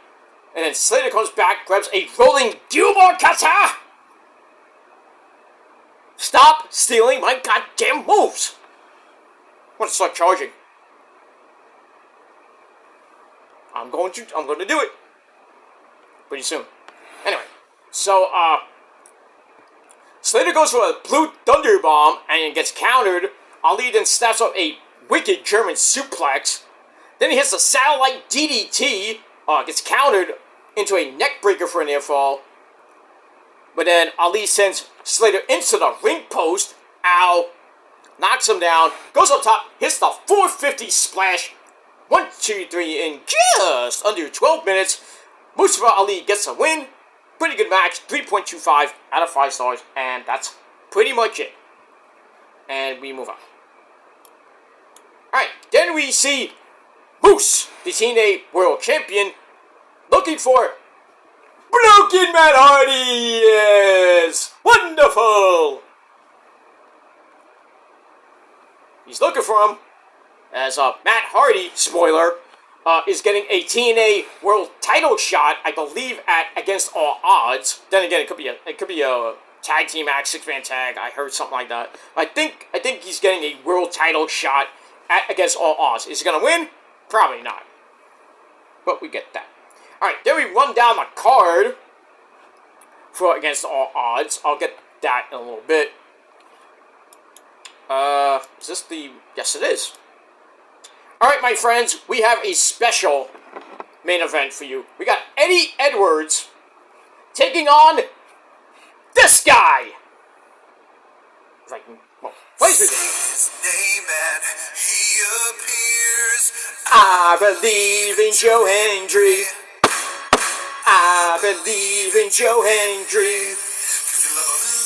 And then Slater comes back, grabs a rolling Gilmore Kata. Stop stealing my goddamn moves. I'm going to start charging. I'm going to do it. Pretty soon. Anyway, so, Slater goes for a blue thunder bomb and gets countered. Ali then snaps up a wicked German suplex. Then he hits a satellite DDT, gets countered into a neck breaker for a near fall. But then Ali sends Slater into the ring post. Ow. Knocks him down. Goes up top. Hits the 450 splash. 1, 2, 3 in just under 12 minutes. Mustafa Ali gets a win. Pretty good match. 3.25 out of 5 stars. And that's pretty much it. And we move on. Alright. Then we see Moose, the TNA World Champion, looking for Broken Matt Hardy. Yes! Wonderful! He's looking for him. As Matt Hardy, spoiler, is getting a TNA World Title shot, I believe, at Against All Odds. Then again, it could be a tag team match, 6-man tag. I heard something like that. I think he's getting a World Title shot at Against All Odds. Is he gonna win? Probably not. But we get that. Alright, then we run down the card for Against All Odds. I'll get that in a little bit. Is this the... Yes, it is. Alright, my friends, we have a special main event for you. We got Eddie Edwards taking on this guy. If I can... Well, please do this. Name and he appears. I believe in Joe Hendry. I believe in Joe Hendry.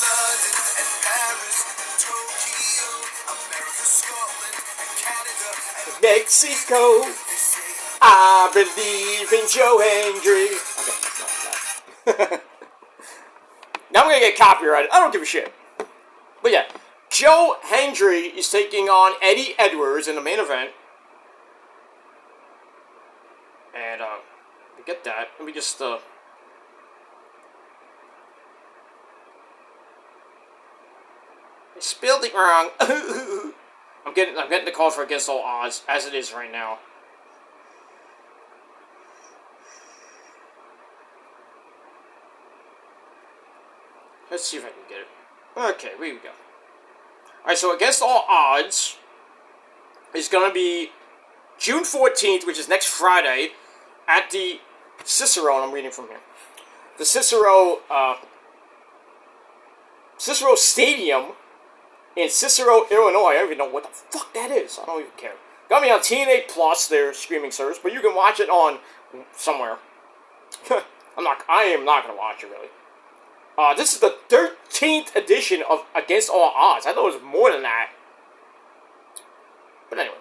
London and Paris, Tokyo, America, Scotland, and Canada, and Mexico. I believe in Joe Hendry. Okay, no. Now I'm gonna get copyrighted. I don't give a shit. But yeah, Joe Hendry is taking on Eddie Edwards in the main event. And, we get that. Let me just, I spelled it wrong. I'm getting the call for Against All Odds, as it is right now. Let's see if I can get it. Okay, here we go. Alright, so Against All Odds is going to be June 14th, which is next Friday, at the Cicero, and I'm reading from here. The Cicero Stadium in Cicero, Illinois. I don't even know what the fuck that is. I don't even care. Got me on TNA Plus, their streaming service, but you can watch it on somewhere. I am not going to watch it, really. This is the 13th edition of Against All Odds. I thought it was more than that. But anyway.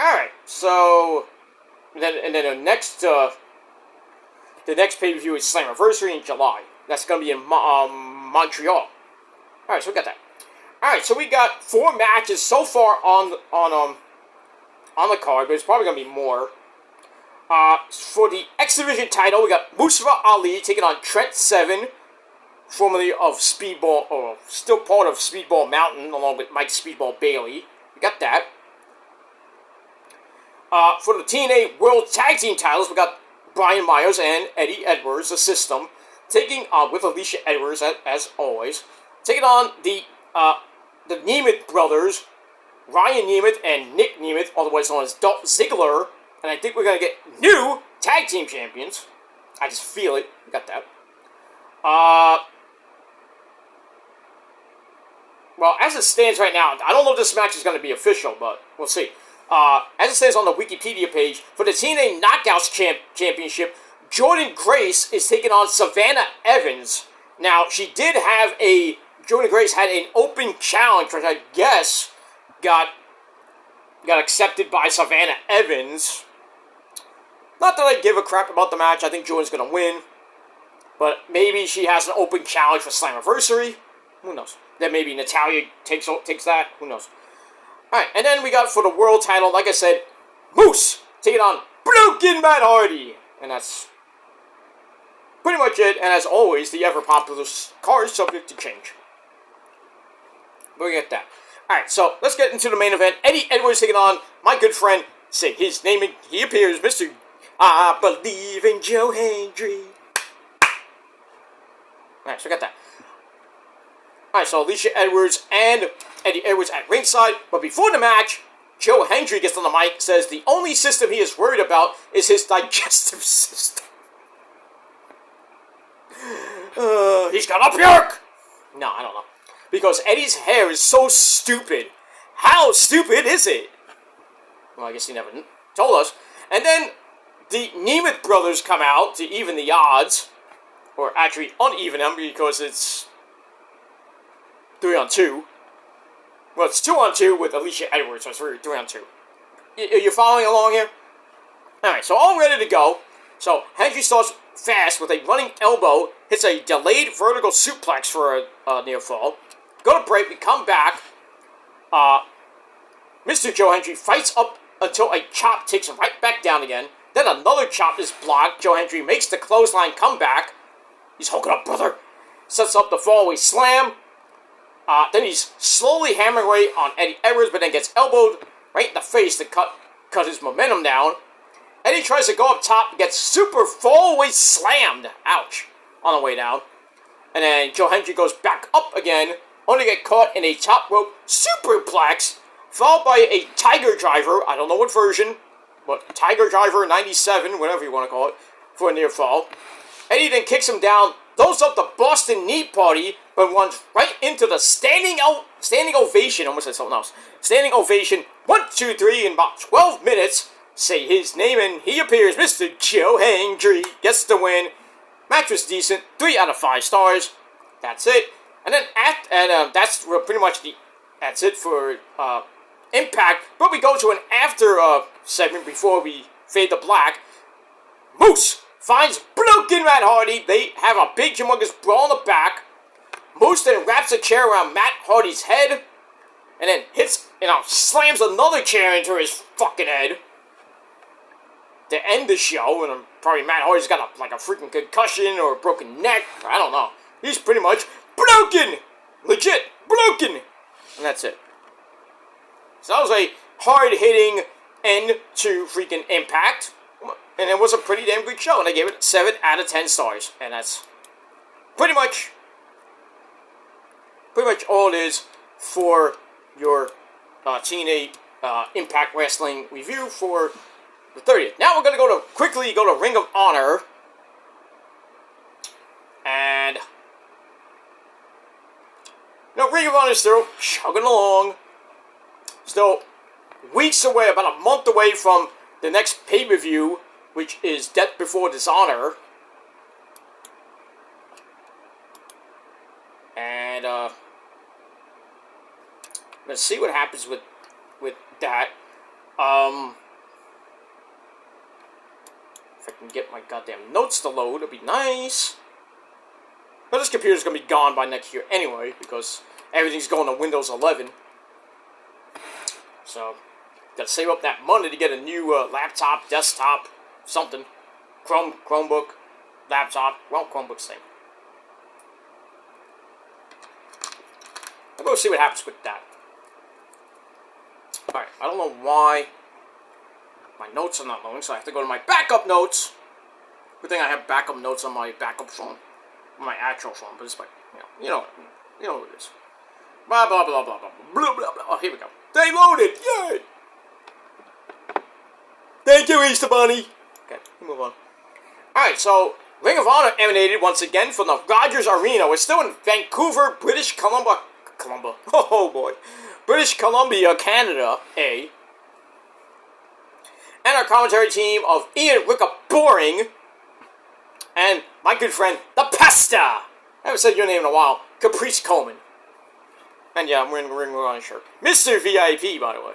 Alright, so... And then the next pay-per-view is Slammiversary in July. That's going to be in Montreal. Alright, so we got that. Alright, so we got 4 matches so far on the card, but it's probably going to be more. For the X Division title, we got Mustafa Ali taking on Trent Seven, formerly of Speedball, or still part of Speedball Mountain, along with Mike Speedball Bailey. We got that. For the TNA World Tag Team titles, we got Brian Myers and Eddie Edwards, the System, taking with Alicia Edwards, as always, taking on the Nemeth brothers, Ryan Nemeth and Nick Nemeth, otherwise known as Dolph Ziggler. And I think we're going to get new tag team champions. I just feel it. We got that. Well, as it stands right now, I don't know if this match is going to be official, but we'll see. As it says on the Wikipedia page, for the TNA Knockouts Championship, Jordynne Grace is taking on Savannah Evans. Now, Jordynne Grace had an open challenge, which I guess got accepted by Savannah Evans. Not that I give a crap about the match. I think Jordynne's going to win. But maybe she has an open challenge for Slammiversary. Who knows? Then maybe Natalya takes that. Who knows? Alright, and then we got for the world title, like I said, Moose taking on Broken Matt Hardy. And that's pretty much it. And as always, the ever-popular card is subject to change. But we get that. Alright, so let's get into the main event. Eddie Edwards taking on my good friend, say his name, he appears, Mr. I Believe in Joe Hendry. Alright, so we got that. Alright, so Alicia Edwards and Eddie Edwards at ringside. But before the match, Joe Hendry gets on the mic, says the only system he is worried about is his digestive system. He's got a puke! No, I don't know. Because Eddie's hair is so stupid. How stupid is it? Well, I guess he never told us. And then the Nemeth brothers come out to even the odds. Or actually uneven them because it's 3-on-2. Well, it's 2-on-2 with Alicia Edwards, so it's 3-on-2. You following along here? Alright, so all ready to go. So Hendry starts fast with a running elbow, hits a delayed vertical suplex for a near fall. Go to break, we come back. Mr. Joe Hendry fights up until a chop takes him right back down again. Then another chop is blocked. Joe Hendry makes the clothesline comeback. He's hooking up, brother. Sets up the fallaway slam. Then he's slowly hammering away on Eddie Edwards, but then gets elbowed right in the face to cut his momentum down. Eddie tries to go up top, gets super fallaway slammed. Ouch. On the way down. And then Joe Hendry goes back up again, only get caught in a top rope superplex, followed by a Tiger Driver. I don't know what version, but Tiger Driver 97, whatever you want to call it, for a near fall. Eddie then kicks him down, throws up the Boston Knee Party, but runs right into the standing ovation. Almost said something else. Standing ovation. 1, 2, 3 in about 12 minutes. Say his name and he appears. Mr. Joe Hendry gets the win. Match was decent. 3 out of 5 stars. That's it. And then that's pretty much that's it for Impact. But we go to an after segment before we fade to black. Moose finds broken Matt Hardy. They have a big humongous brawl in the back. Moose then wraps a chair around Matt Hardy's head. And then slams another chair into his fucking head. To end the show. And probably Matt Hardy's got a freaking concussion or a broken neck. I don't know. He's pretty much broken. Legit broken. And that's it. So that was a hard-hitting end to freaking Impact. And it was a pretty damn good show. And I gave it 7 out of 10 stars. And that's pretty much all it is for your TNA Impact Wrestling review for the 30th. Now we're going to quickly go to Ring of Honor. And Ring of Honor is still chugging along. Still weeks away, about a month away from the next pay-per-view, which is Death Before Dishonor. And let's see what happens with that. If I can get my goddamn notes to load, it'd be nice. But this computer's gonna be gone by next year anyway, because everything's going to Windows 11. So, gotta save up that money to get a new laptop, desktop, something. Chromebook, laptop. Well, Chromebook's same. I'm gonna see what happens with that. Alright, I don't know why my notes are not loading, so I have to go to my backup notes. Good thing I have backup notes on my backup phone. On my actual phone, but it's like, you know what it is. Blah, blah, blah, blah, blah, blah, blah, blah. Oh, here we go. They loaded! Yay! Thank you, Easter Bunny! Okay, move on. Alright, so, Ring of Honor emanated once again from the Rogers Arena. We're still in Vancouver, British Columbia. Oh, boy. British Columbia, Canada, And our commentary team of Ian Ricka Boring and my good friend, the Pesta. I haven't said your name in a while. Caprice Coleman. And yeah, I'm wearing a Ring of Honor shirt. Mr. VIP, by the way.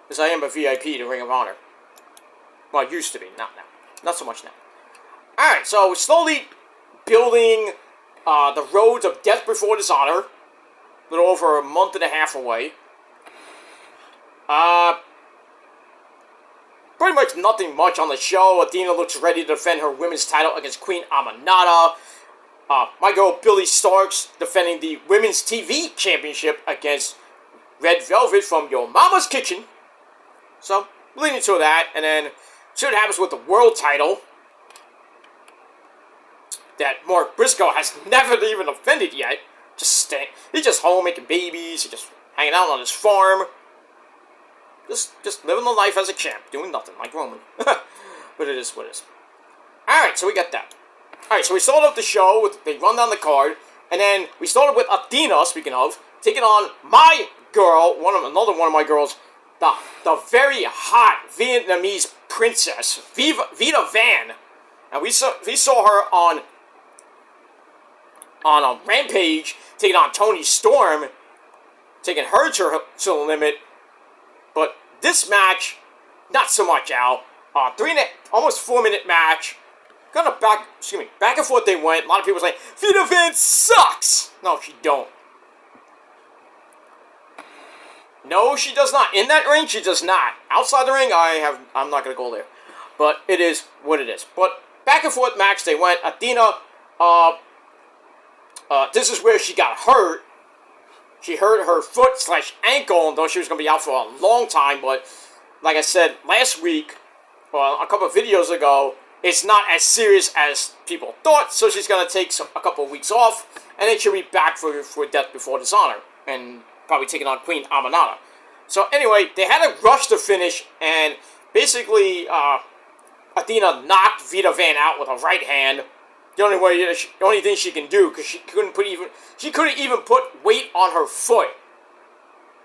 Because I am a VIP to Ring of Honor. Well, I used to be. Not now. Not so much now. Alright, so we're slowly building the roads of Death Before Dishonor. A little over a month and a half away. Pretty much nothing much on the show. Athena looks ready to defend her women's title against Queen Aminata. My girl Billy Starks defending the Women's TV Championship against Red Velvet from Your Mama's Kitchen. So, leading to that, and then see what happens with the world title that Mark Briscoe has never even defended yet. He's just home making babies, he's just hanging out on his farm. Just living the life as a champ, doing nothing, like Roman. But it is what it is. Alright, so we got that. Alright, so we started off the show, they run down the card, and then we started with Athena, speaking of, taking on my girl, another one of my girls, the very hot Vietnamese princess, Vita Van. And we saw her on a Rampage, taking on Toni Storm, taking her to the limit. But this match, not so much, Al. Almost 4-minute match. Back and forth they went. A lot of people saying, Vita Van sucks! No, she don't. No, she does not. In that ring, she does not. Outside the ring, I'm not going to go there. But it is what it is. But back and forth match they went. Athena, this is where she got hurt. She hurt her foot/ankle, and though she was going to be out for a long time, but like I said last week, well, a couple of videos ago, it's not as serious as people thought, so she's going to take a couple of weeks off, and then she'll be back for Death Before Dishonor, and probably taking on Queen Aminata. So anyway, they had to rush the finish, and basically, Athena knocked Vita Van out with her right hand. The only thing she can do, because she couldn't even put weight on her foot,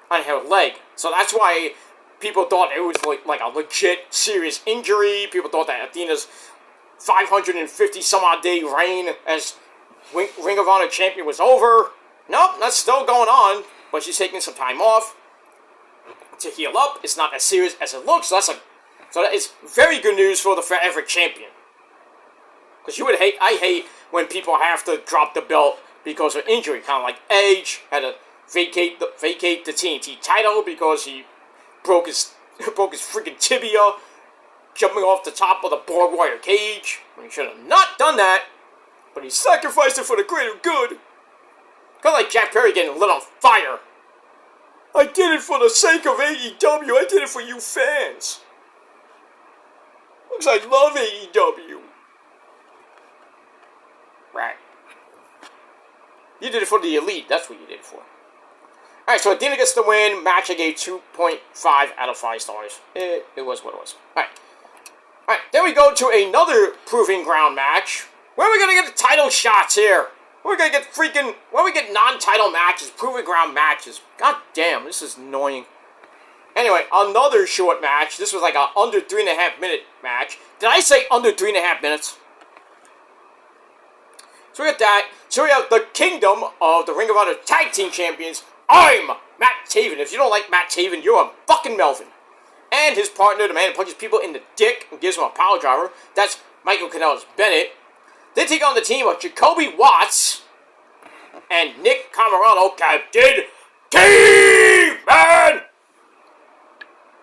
on her leg. So that's why people thought it was like a legit serious injury. People thought that Athena's 550 some odd day reign as Ring of Honor champion was over. Nope, that's still going on, but she's taking some time off to heal up. It's not as serious as it looks. So that is very good news for the Forever Champion. Because I hate when people have to drop the belt because of injury. Kind of like Edge had to vacate the TNT title because he broke his freaking tibia jumping off the top of the barbed wire cage. He should have not done that, but he sacrificed it for the greater good. Kind of like Jack Perry getting lit on fire. I did it for the sake of AEW. I did it for you fans. Because I love AEW. Right. You did it for the elite. That's what you did it for. Alright, so Athena gets the win. Match I gave 2.5 out of 5 stars. It was what it was. Alright, then we go to another Proving Ground match. Where are we going to get the title shots here? Where are we going to get non-title matches, Proving Ground matches? God damn, this is annoying. Anyway, another short match. This was like a under 3.5 minute match. Did I say under 3.5 minutes? So we got that. So we have the Kingdom of the Ring of Honor Tag Team Champions. I'm Matt Taven. If you don't like Matt Taven, you're a fucking Melvin. And his partner, the man who punches people in the dick and gives them a power driver. That's Michael Kanellis-Bennett. They take on the team of Jacoby Watts and Nick Camarado, Captain Caveman!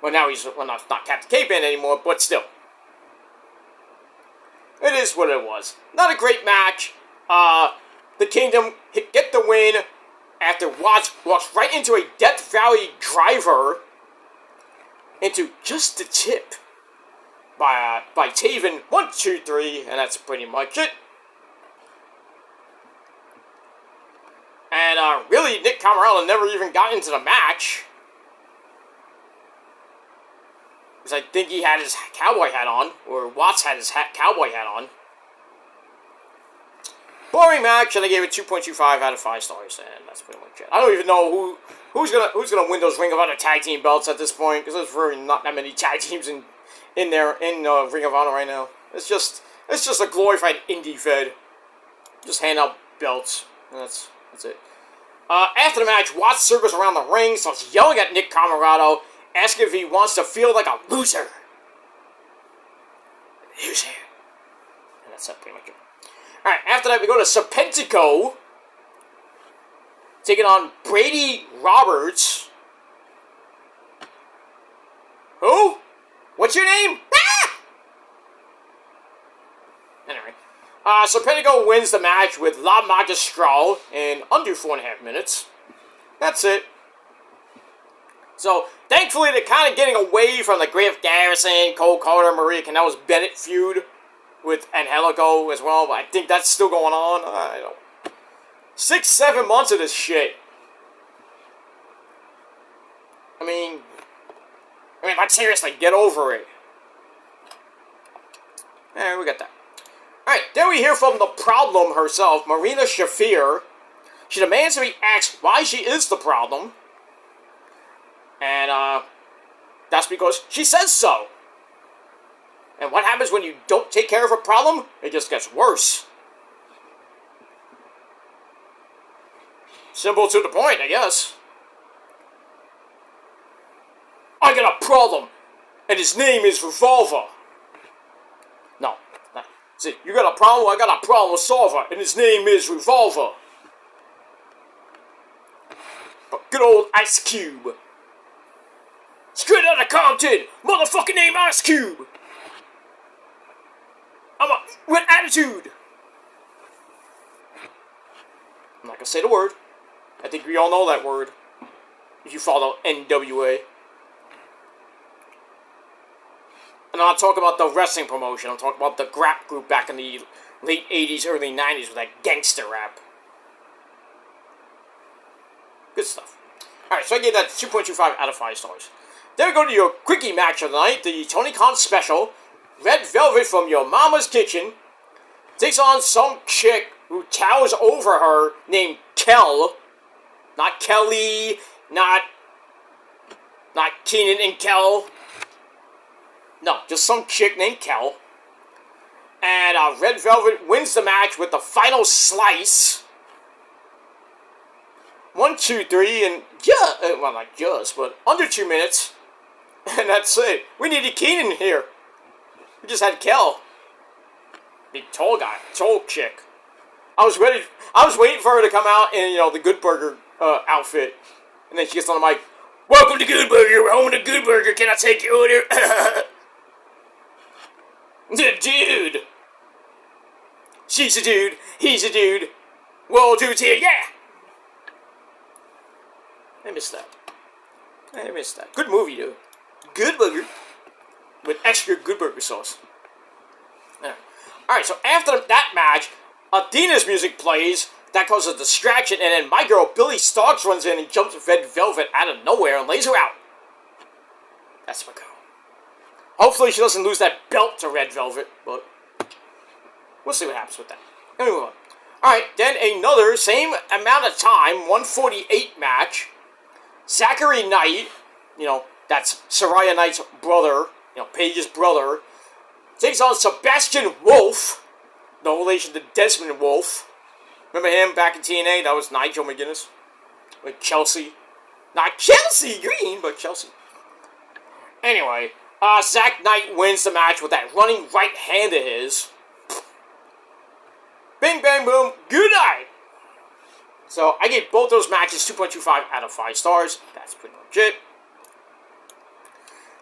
Well, now he's not Captain Caveman anymore, but still. It is what it was. Not a great match. The Kingdom get the win after Watts walks right into a Death Valley driver into just the tip by Taven. 1, 2, 3, and that's pretty much it. And really, Nick Camarado never even got into the match. Because I think he had his cowboy hat on, or Watts had his cowboy hat on. Boring match, and I gave it 2.25 out of 5 stars, and that's pretty much it. I don't even know who's gonna win those Ring of Honor tag team belts at this point, because there's really not that many tag teams in Ring of Honor right now. It's just a glorified indie fed. Just hand out belts, and that's it. After the match, Watts circles around the ring, starts yelling at Nick Camarado, asking if he wants to feel like a loser. Loser. And that's pretty much it. Alright, after that we go to Serpentico, taking on Brady Roberts. Who? What's your name? Ah! Anyway, Serpentico wins the match with La Magistral in under 4.5 minutes. That's it. So, thankfully, they're kind of getting away from the Griff Garrison, Cole Carter, Maria Kanellis-Bennett feud with Angelico as well, but I think that's still going on. I don't. 6-7 months of this shit. I mean, like, seriously, get over it. Alright, we got that. Alright, then we hear from the problem herself, Marina Shafir. She demands to be asked why she is the problem. And, that's because she says so. And what happens when you don't take care of a problem? It just gets worse. Simple to the point, I guess. I got a problem, and his name is Revolver. No. See, you got a problem, I got a problem solver, and his name is Revolver. But good old Ice Cube. Straight out of Compton, motherfucking name Ice Cube. With attitude. I'm not gonna say the word. I think we all know that word. If you follow NWA. And I'm not talking about the wrestling promotion. I'm talking about the rap group back in the late 80s, early 90s with that gangster rap. Good stuff. Alright, so I gave that 2.25 out of 5 stars. Then we go to your quickie match of the night, the Tony Khan special. Red Velvet from your mama's kitchen takes on some chick who towers over her named Kel. Not Kelly, not Keenan and Kel. No, just some chick named Kel. And Red Velvet wins the match with the final slice. 1, 2, 3, and well, not just, but under 2 minutes. And that's it. We needed Keenan here. We just had Kel. Big tall guy, tall chick. I was waiting for her to come out in, the Good Burger outfit. And then she gets on the mic. Welcome to Good Burger. We're home to Good Burger. Can I take your order? Dude. She's a dude. He's a dude. We're dudes here. Yeah. I missed that. Good movie, though. Good Burger. With extra Good Burger sauce. Yeah. Alright, so after that match, Athena's music plays. That causes a distraction, and then my girl, Billy Starks, runs in and jumps Red Velvet out of nowhere and lays her out. That's my girl. Hopefully she doesn't lose that belt to Red Velvet, but we'll see what happens with that. Anyway, alright, then another, same amount of time, 148 match. Zachary Knight, that's Soraya Knight's brother, Paige's brother, takes on Sebastian Wolf, no relation to Desmond Wolf. Remember him back in TNA? That was Nigel McGuinness. With Chelsea. Not Chelsea Green, but Chelsea. Anyway, Zach Knight wins the match with that running right hand of his. Bing, bang, boom. Good night. So, I gave both those matches 2.25 out of 5 stars. That's pretty much it.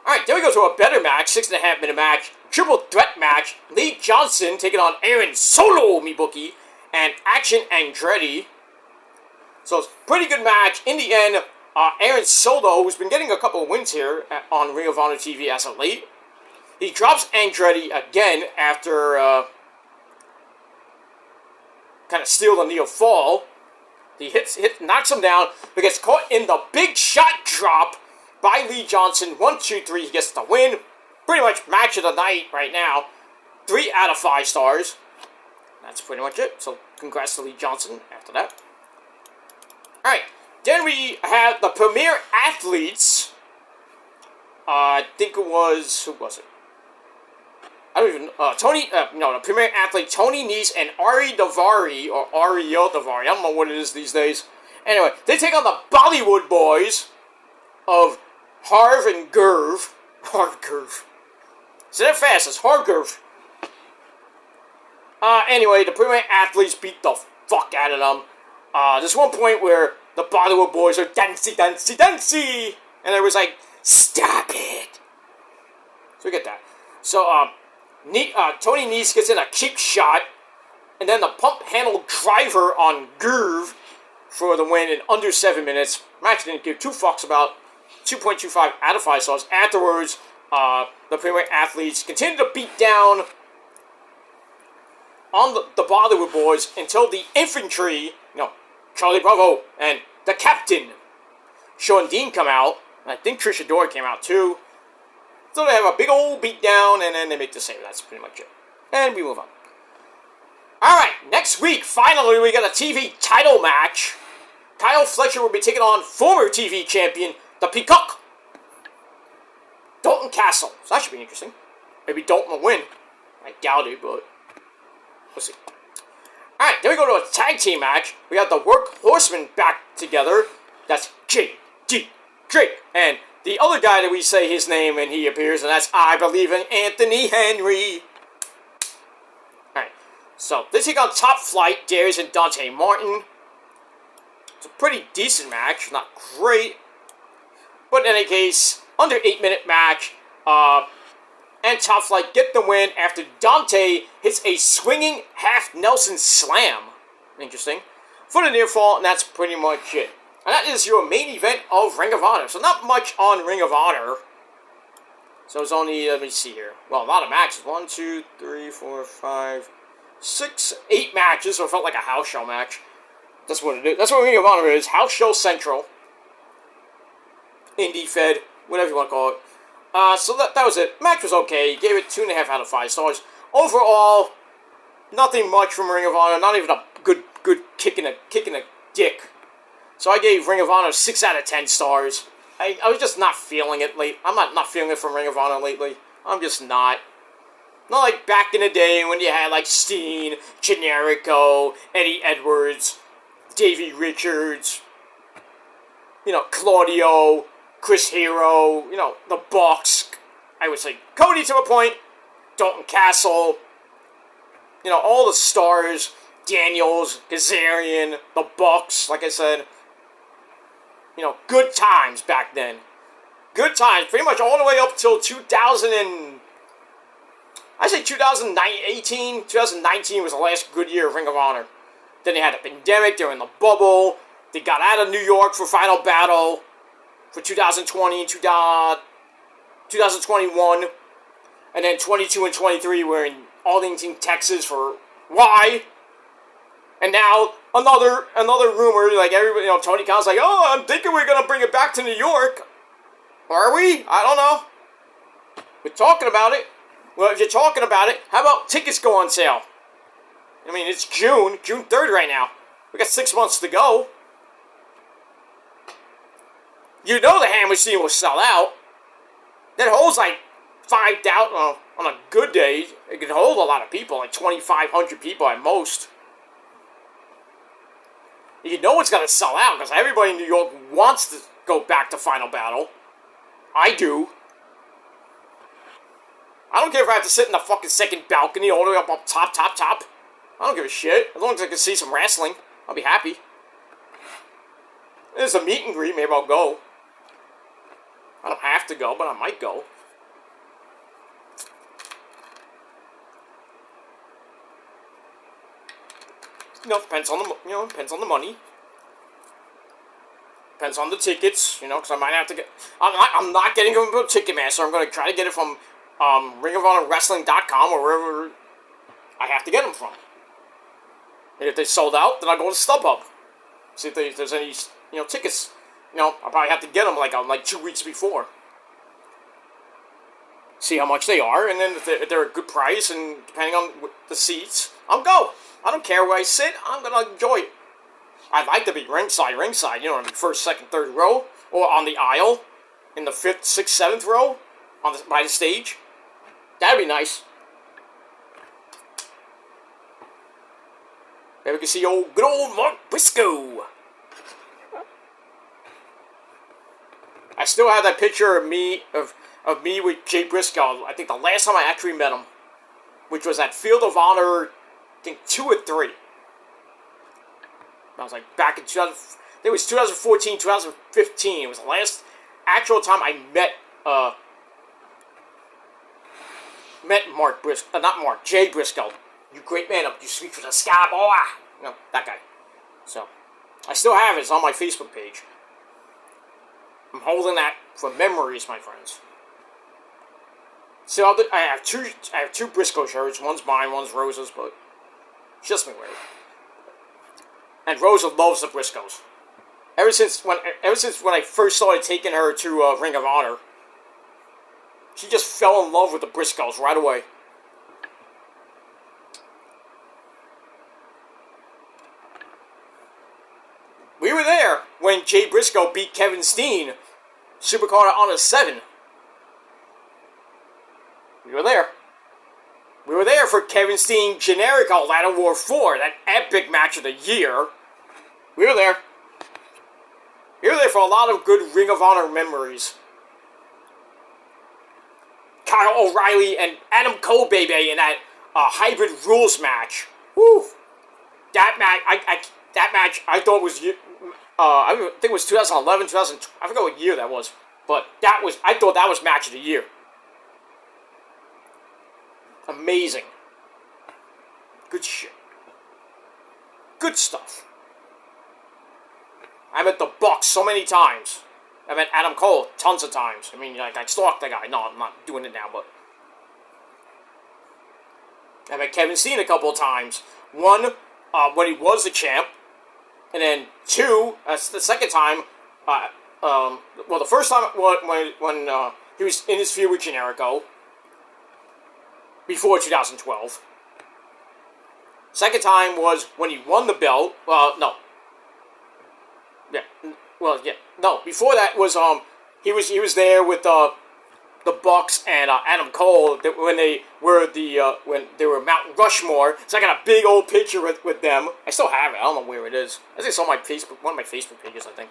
Alright, then we go to a better match. 6.5 minute match. Triple threat match. Lee Johnson taking on Aaron Solo, me bookie. And Action Andretti. So it's a pretty good match. In the end, Aaron Solo, who's been getting a couple of wins here on Ring of Honor TV as of late, he drops Andretti again after kind of steal the near fall. He knocks him down, but gets caught in the big shot drop by Lee Johnson. 1, 2, 3, he gets the win. Pretty much match of the night right now. 3 out of 5 stars. That's pretty much it. So, congrats to Lee Johnson after that. Alright. Then we have the Premier Athletes. I think it was... Who was it? I don't even... the Premier Athlete Tony Nese and Ari Daivari, or Ariel Daivari. I don't know what it is these days. Anyway, they take on the Bollywood boys of Harv and Gurv. So they're fast. It's Harv Gurv. Anyway, the Premier Athletes beat the fuck out of them. There's one point where the Bollywood boys are dancey. And I was like, stop it. So we get that. So, Tony Nese gets in a cheap shot. And then the pump handle driver on Gurv for the win in under 7 minutes. Match didn't give 2 fucks about. 2.25 out of 5 stars. Afterwards, the Premier Athletes continue to beat down on the Bollywood boys until the infantry, Charlie Bravo and the captain, Sean Dean, come out. And I think Trish Adora came out too. So they have a big old beatdown, and then they make the save. That's pretty much it. And we move on. Alright, next week, finally, we got a TV title match. Kyle Fletcher will be taking on former TV champion, the Peacock, Dalton Castle. So that should be interesting. Maybe Dalton will win. I doubt it, but we'll see. Alright, then we go to a tag team match. We got the Work Horsemen back together. That's J.D. Drake. And the other guy that we say his name and he appears, and that's I Believe in Anthony Henry. Alright, so they take on Top Flight, Darius and Dante Martin. It's a pretty decent match, not great. But in any case, under 8-minute match. And Top Flight get the win after Dante hits a swinging half Nelson slam. Interesting. For the near fall, and that's pretty much it. And that is your main event of Ring of Honor. So not much on Ring of Honor. So it's only, let me see here. Well, a lot of matches. 1, 2, 3, 4, 5, 6, 8 matches. So it felt like a house show match. That's what it is. That's what Ring of Honor is. House show central. Indie Fed. Whatever you want to call it. So that was it. Match was okay. Gave it 2.5 out of 5 stars. Overall, nothing much from Ring of Honor. Not even a good kick in a dick. So I gave Ring of Honor 6 out of 10 stars. I was just not feeling it late. I'm not feeling it from Ring of Honor lately. I'm just not. Not like back in the day when you had like Steen, Generico, Eddie Edwards, Davey Richards, Claudio, Chris Hero, the Bucks. I would say Cody to a point, Dalton Castle, all the stars, Daniels, Kazarian, the Bucks, like I said. Good times back then. Good times, pretty much all the way up till 2018, 2019 was the last good year of Ring of Honor. Then they had a pandemic, they were in the bubble, they got out of New York for Final Battle for 2020, 2021, and then 22 and 23 were in Arlington, Texas for why? And now another rumor, like everybody, Tony Khan's like, oh, I'm thinking we're gonna bring it back to New York. Are we? I don't know. We're talking about it. Well, if you're talking about it, how about tickets go on sale? I mean, it's June 3rd right now. We got 6 months to go. The Hammer Machine will sell out. That holds like 5,000, on a good day, it can hold a lot of people, like 2,500 people at most. It's going to sell out, because everybody in New York wants to go back to Final Battle. I do. I don't care if I have to sit in the fucking second balcony all the way up top. I don't give a shit. As long as I can see some wrestling, I'll be happy. There's a meet and greet, maybe I'll go. I don't have to go, but I might go. Depends on the money. Depends on the tickets, because I might have to get. I'm not getting them from Ticketmaster. I'm going to try to get it from ringofhonorwrestling.com or wherever I have to get them from. And if they sold out, then I'll go to StubHub. See if there's any tickets. I'll probably have to get them like 2 weeks before. See how much they are, and then if they're a good price, and depending on the seats, I'll go. I don't care where I sit. I'm gonna enjoy it. I'd like to be ringside. First, second, third row, or on the aisle, in the 5th, 6th, 7th row, by the stage. That'd be nice. Maybe we can see good old Mark Briscoe. I still have that picture of me with Jay Briscoe. I think the last time I actually met him, which was at Field of Honor, I think 2 or 3. I was like back in 2000. I think it was 2014, 2015. It was the last actual time I met Mark Briscoe. Not Mark, Jay Briscoe. You great man up, you sweet for the sky, boy. That guy. So, I still have it. It's on my Facebook page. I'm holding that for memories, my friends. So I have two Briscoe shirts. One's mine, one's Rosa's, but she lets me wear it. And Rosa loves the Briscoes. Ever since when I first started taking her to Ring of Honor, she just fell in love with the Briscoes right away. We were there when Jay Briscoe beat Kevin Steen, Supercard Honor 7. We were there. We were there for Kevin Steen Generico Ladder War 4, that epic match of the year. We were there. We were there for a lot of good Ring of Honor memories. Kyle O'Reilly and Adam Cole, baby, in that Hybrid Rules match. Woo! That match, I thought was, I think it was 2011, I forgot what year that was. But I thought that was match of the year. Amazing. Good shit. Good stuff. I met the Bucks so many times I met Adam Cole tons of times. I mean, like, I stalked the guy. No, I'm not doing it now, but... I met Kevin Steen a couple of times. One, when he was the champ. And then two, the second time, well, the first time when he was in his feud with Generico. Before 2012. Second time was when he won the belt. No. Yeah. Well, yeah. No. Before that was he was there with the Bucks and Adam Cole when they were when they were Mount Rushmore. So I got a big old picture with them. I still have it. I don't know where it is. I think it's on my Facebook, one of my Facebook pages, I think.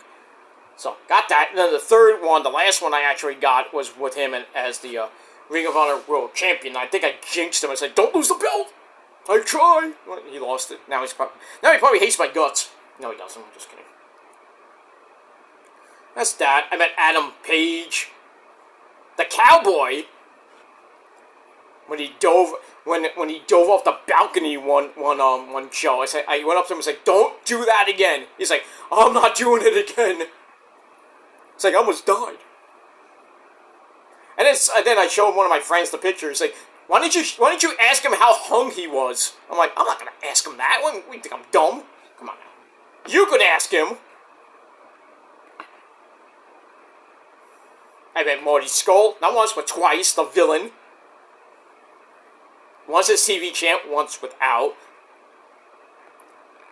So got that. And then the third one, the last one I actually got was with him as the Ring of Honor World Champion. I think I jinxed him. I said, "Don't lose the belt." I tried. Well, he lost it. Now he probably hates my guts. No, he doesn't. I'm just kidding. That's that. I met Adam Page, the Cowboy, when he dove off the balcony one show. I went up to him and said, "Don't do that again." He's like, "I'm not doing it again." It's like I almost died. And then I showed one of my friends the picture. He's like, Why didn't you ask him how hung he was? I'm like, I'm not gonna ask him that. What, you think I'm dumb? Come on now. You could ask him. I met Marty Skull, not once but twice, the villain. Once as TV champ, once without.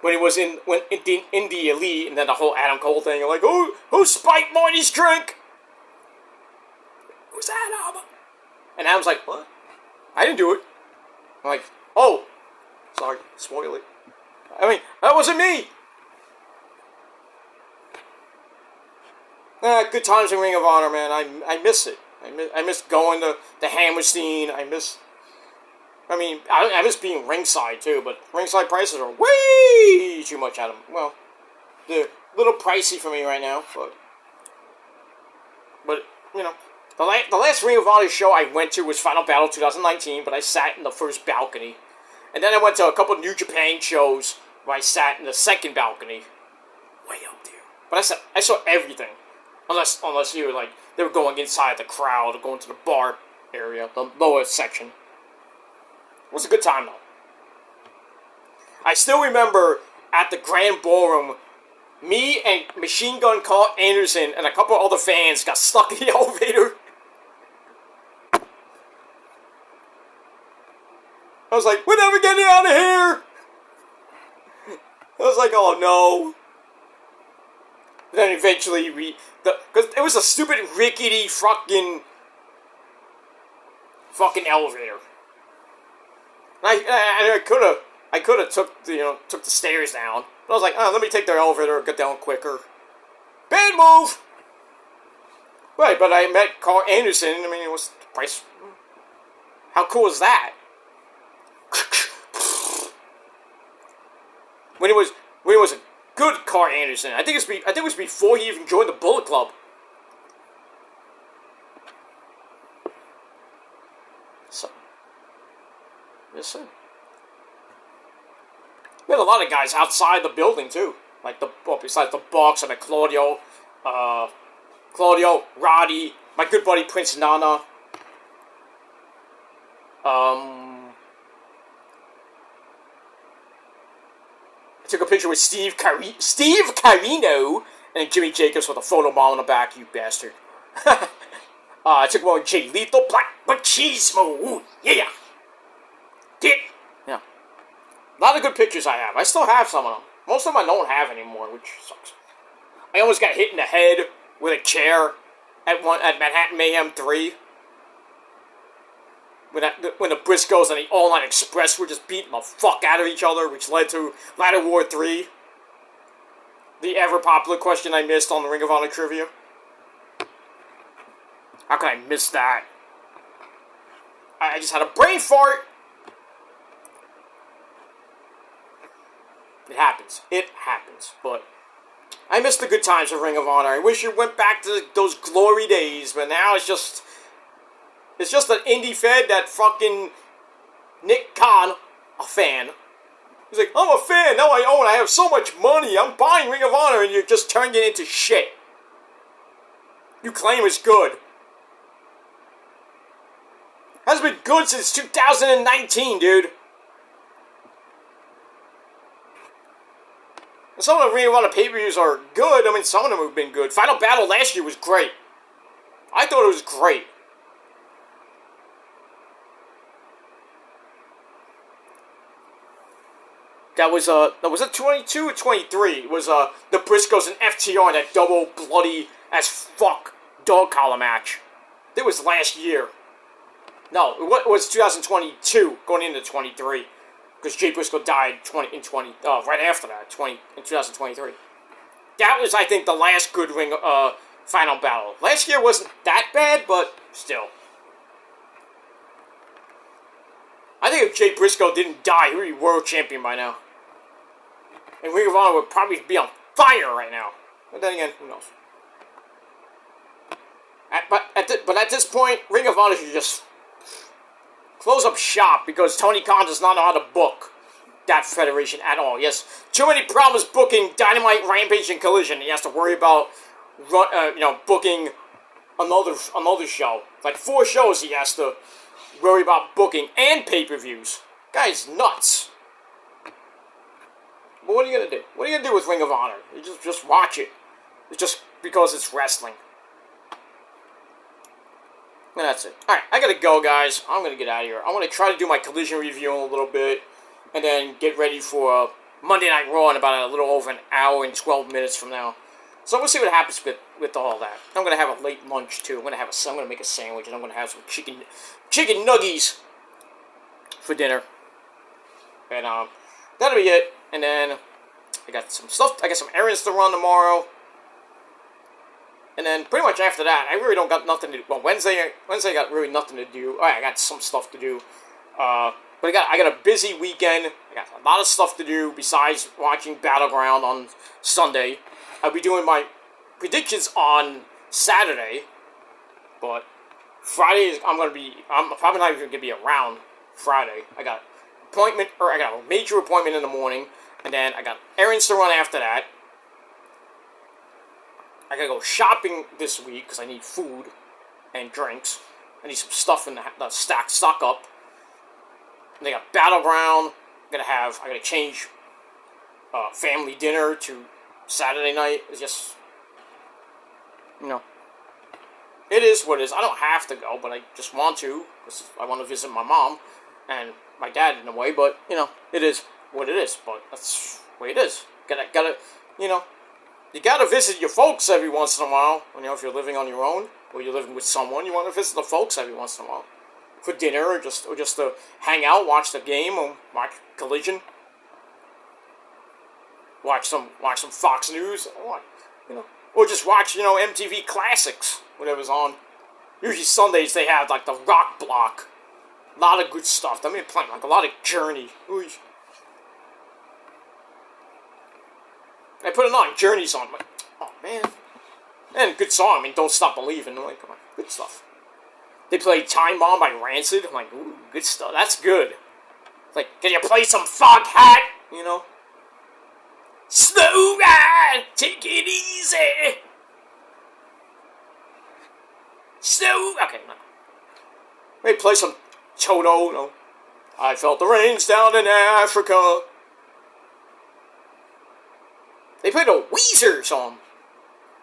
When he was in the Elite, and then the whole Adam Cole thing, you're like, who spiked Marty's drink? Who's Adam? And Adam's like, what? I didn't do it. I'm like, oh, sorry, spoil it. I mean, that wasn't me. Good times in Ring of Honor, man. I miss it. I miss going to the Hammer scene. I miss being ringside too, but ringside prices are way too much out of them. Well, they're a little pricey for me right now, but you know, the last Ring of Honor show I went to was Final Battle 2019, but I sat in the first balcony, and then I went to a couple of New Japan shows where I sat in the second balcony, way up there. But I saw everything, unless you were like they were going inside the crowd or going to the bar area, the lower section. It was a good time, though. I still remember at the Grand Ballroom, me and Machine Gun Carl Anderson and a couple of other fans got stuck in the elevator. I was like, we're never getting out of here! I was like, oh no. Then eventually because it was a stupid rickety fucking elevator. I could have took the stairs down. But I was like, let me take the elevator and get down quicker. Bad move! Right, but I met Carl Anderson. I mean, it was the price. How cool is that? When it was a good Carl Anderson. I think it was before he even joined the Bullet Club. So. Yes, sir. We had a lot of guys outside the building, too. Like, besides the Bucks, I met Claudio, Roddy, my good buddy Prince Nana. I took a picture with Steve Carino and Jimmy Jacobs with a photo bomb on the back, you bastard. I took one with Jay Lethal, Black Machismo, ooh, yeah. Yeah. A lot of good pictures I have. I still have some of them. Most of them I don't have anymore, which sucks. I almost got hit in the head with a chair at Manhattan Mayhem 3. When the Briscoes and the All Night Express were just beating the fuck out of each other, which led to Ladder War 3. The ever-popular question I missed on the Ring of Honor trivia. How could I miss that? I just had a brain fart. It happens, but I miss the good times of Ring of Honor. I wish it went back to those glory days, but now it's just an indie fed that fucking Nick Khan, a fan. He's like, I'm a fan, now I have so much money, I'm buying Ring of Honor, and you're just turning it into shit. you claim is good. Hasn't been good since 2019, dude. And some of the Ring of Honor pay-per-views are good. I mean, some of them have been good. Final Battle last year was great. I thought it was great. That was it 22 or 23? It was the Briscoes and FTR in that double bloody as fuck dog collar match. It was last year. No, it was 2022 going into 23 because Jay Briscoe died right after that in 2023. That was, I think, the last good Final Battle. Last year wasn't that bad, but still. I think if Jay Briscoe didn't die, he would be world champion by now. And Ring of Honor would probably be on fire right now. But then again, who knows? But at this point, Ring of Honor should just close up shop because Tony Khan does not know how to book that federation at all. Yes, too many problems booking Dynamite, Rampage, and Collision. He has to worry about booking another show. Like 4 shows he has to worry about booking and pay-per-views. Guy's nuts. But what are you gonna do? What are you gonna do with Ring of Honor? You just watch it. It's just because it's wrestling. And that's it. Alright, I gotta go, guys. I'm gonna get out of here. I'm gonna try to do my Collision review in a little bit, and then get ready for Monday Night Raw in about a little over an hour and 12 minutes from now. So we'll see what happens with all that. I'm gonna have a late lunch too. I'm gonna make a sandwich, and I'm gonna have some chicken nuggies for dinner. And that'll be it. And then I got some stuff. I got some errands to run tomorrow. And then pretty much after that, I really don't got nothing to do. Well, Wednesday I got really nothing to do. All right, I got some stuff to do. But I got a busy weekend. I got a lot of stuff to do besides watching Battleground on Sunday. I'll be doing my predictions on Saturday. But Friday I'm probably not even gonna be around Friday. I got a major appointment in the morning, and then I got errands to run after that. I gotta go shopping this week because I need food and drinks. I need some stuff in the stock up. And they got Battleground. I gotta change family dinner to Saturday night. It's just, it is what it is. I don't have to go, but I just want to because I want to visit my mom and my dad in a way. But it is what it is. But that's the way it is. You gotta visit your folks every once in a while. If you're living on your own or you're living with someone, you want to visit the folks every once in a while for dinner or just to hang out, watch the game, or watch Collision, watch some Fox News, or just watch MTV Classics, whatever's on. Usually Sundays they have like the Rock Block, a lot of good stuff. I mean, playing like a lot of Journey. Ooh. I put it on, Journey's on. I'm like, oh man. And good song, I mean, Don't Stop Believing. I'm like, come on, good stuff. They played Time Bomb by Rancid. I'm like, ooh, good stuff. That's good. It's like, can you play some Foghat? Slow ride, take it easy. Okay, no. Maybe play some Toto, I felt the rains down in Africa. They played a Weezer song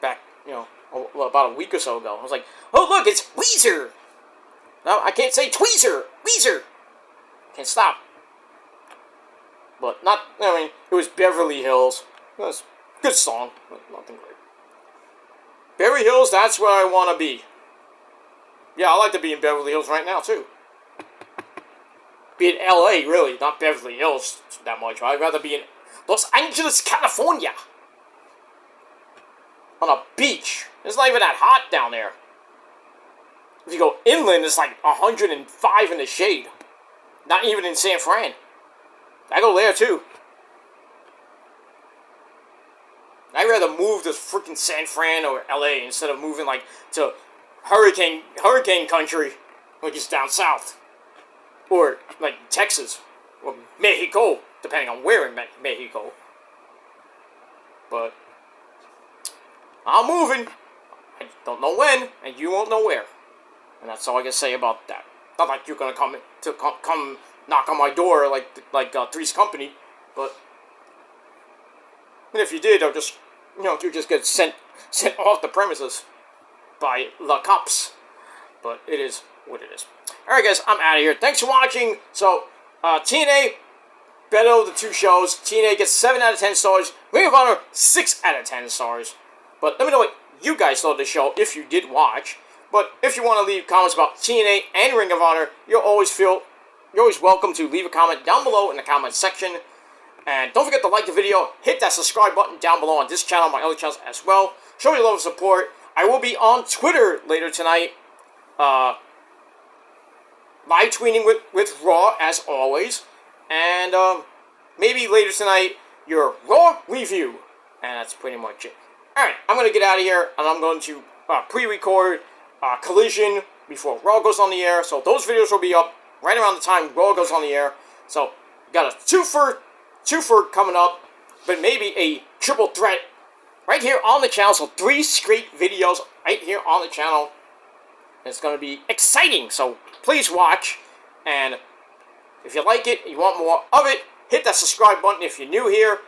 back, about a week or so ago. I was like, oh, look, it's Weezer. No, I can't say Tweezer. Weezer. Can't stop. But it was Beverly Hills. It was a good song, but nothing great. Beverly Hills, that's where I want to be. Yeah, I like to be in Beverly Hills right now, too. Be in L.A., really, not Beverly Hills that much. I'd rather be in Los Angeles, California. On a beach. It's not even that hot down there. If you go inland, it's like 105 in the shade. Not even in San Fran. I go there too. I'd rather move to freaking San Fran or LA instead of moving to hurricane country, which is down south. Or Texas. Or Mexico, depending on where in Mexico. But I'm moving. I don't know when, and you won't know where. And that's all I can say about that. Not like you're gonna come knock on my door like Three's Company, but and if you did, I'll just you just get sent off the premises by the cops. But it is what it is. Alright guys, I'm out of here. Thanks for watching. So, TNA, better of the two shows. TNA gets 7 out of 10 stars. Ring of Honor, 6 out of 10 stars. But let me know what you guys thought of the show, if you did watch. But if you want to leave comments about TNA and Ring of Honor, you're always welcome to leave a comment down below in the comment section. And don't forget to like the video, hit that subscribe button down below on this channel and my other channels as well. Show me your love and support. I will be on Twitter later tonight. Live tweeting with Raw as always, and maybe later tonight your Raw review, and that's pretty much it. Alright, I'm going to get out of here, and I'm going to pre-record Collision before Raw goes on the air, so those videos will be up right around the time Raw goes on the air. So, got a twofer coming up, but maybe a triple threat right here on the channel, so 3 straight videos right here on the channel. It's going to be exciting, so please watch, and if you like it, you want more of it, hit that subscribe button if you're new here.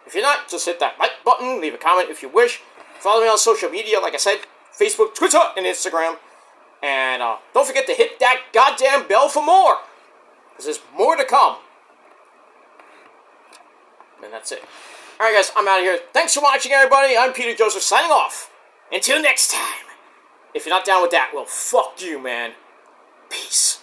If you're not, just hit that like button, leave a comment if you wish. Follow me on social media, like I said, Facebook, Twitter, and Instagram. And don't forget to hit that goddamn bell for more, because there's more to come. And that's it. Alright guys, I'm out of here. Thanks for watching, everybody. I'm Peter Joseph, signing off. Until next time. If you're not down with that, well, fuck you, man. Peace.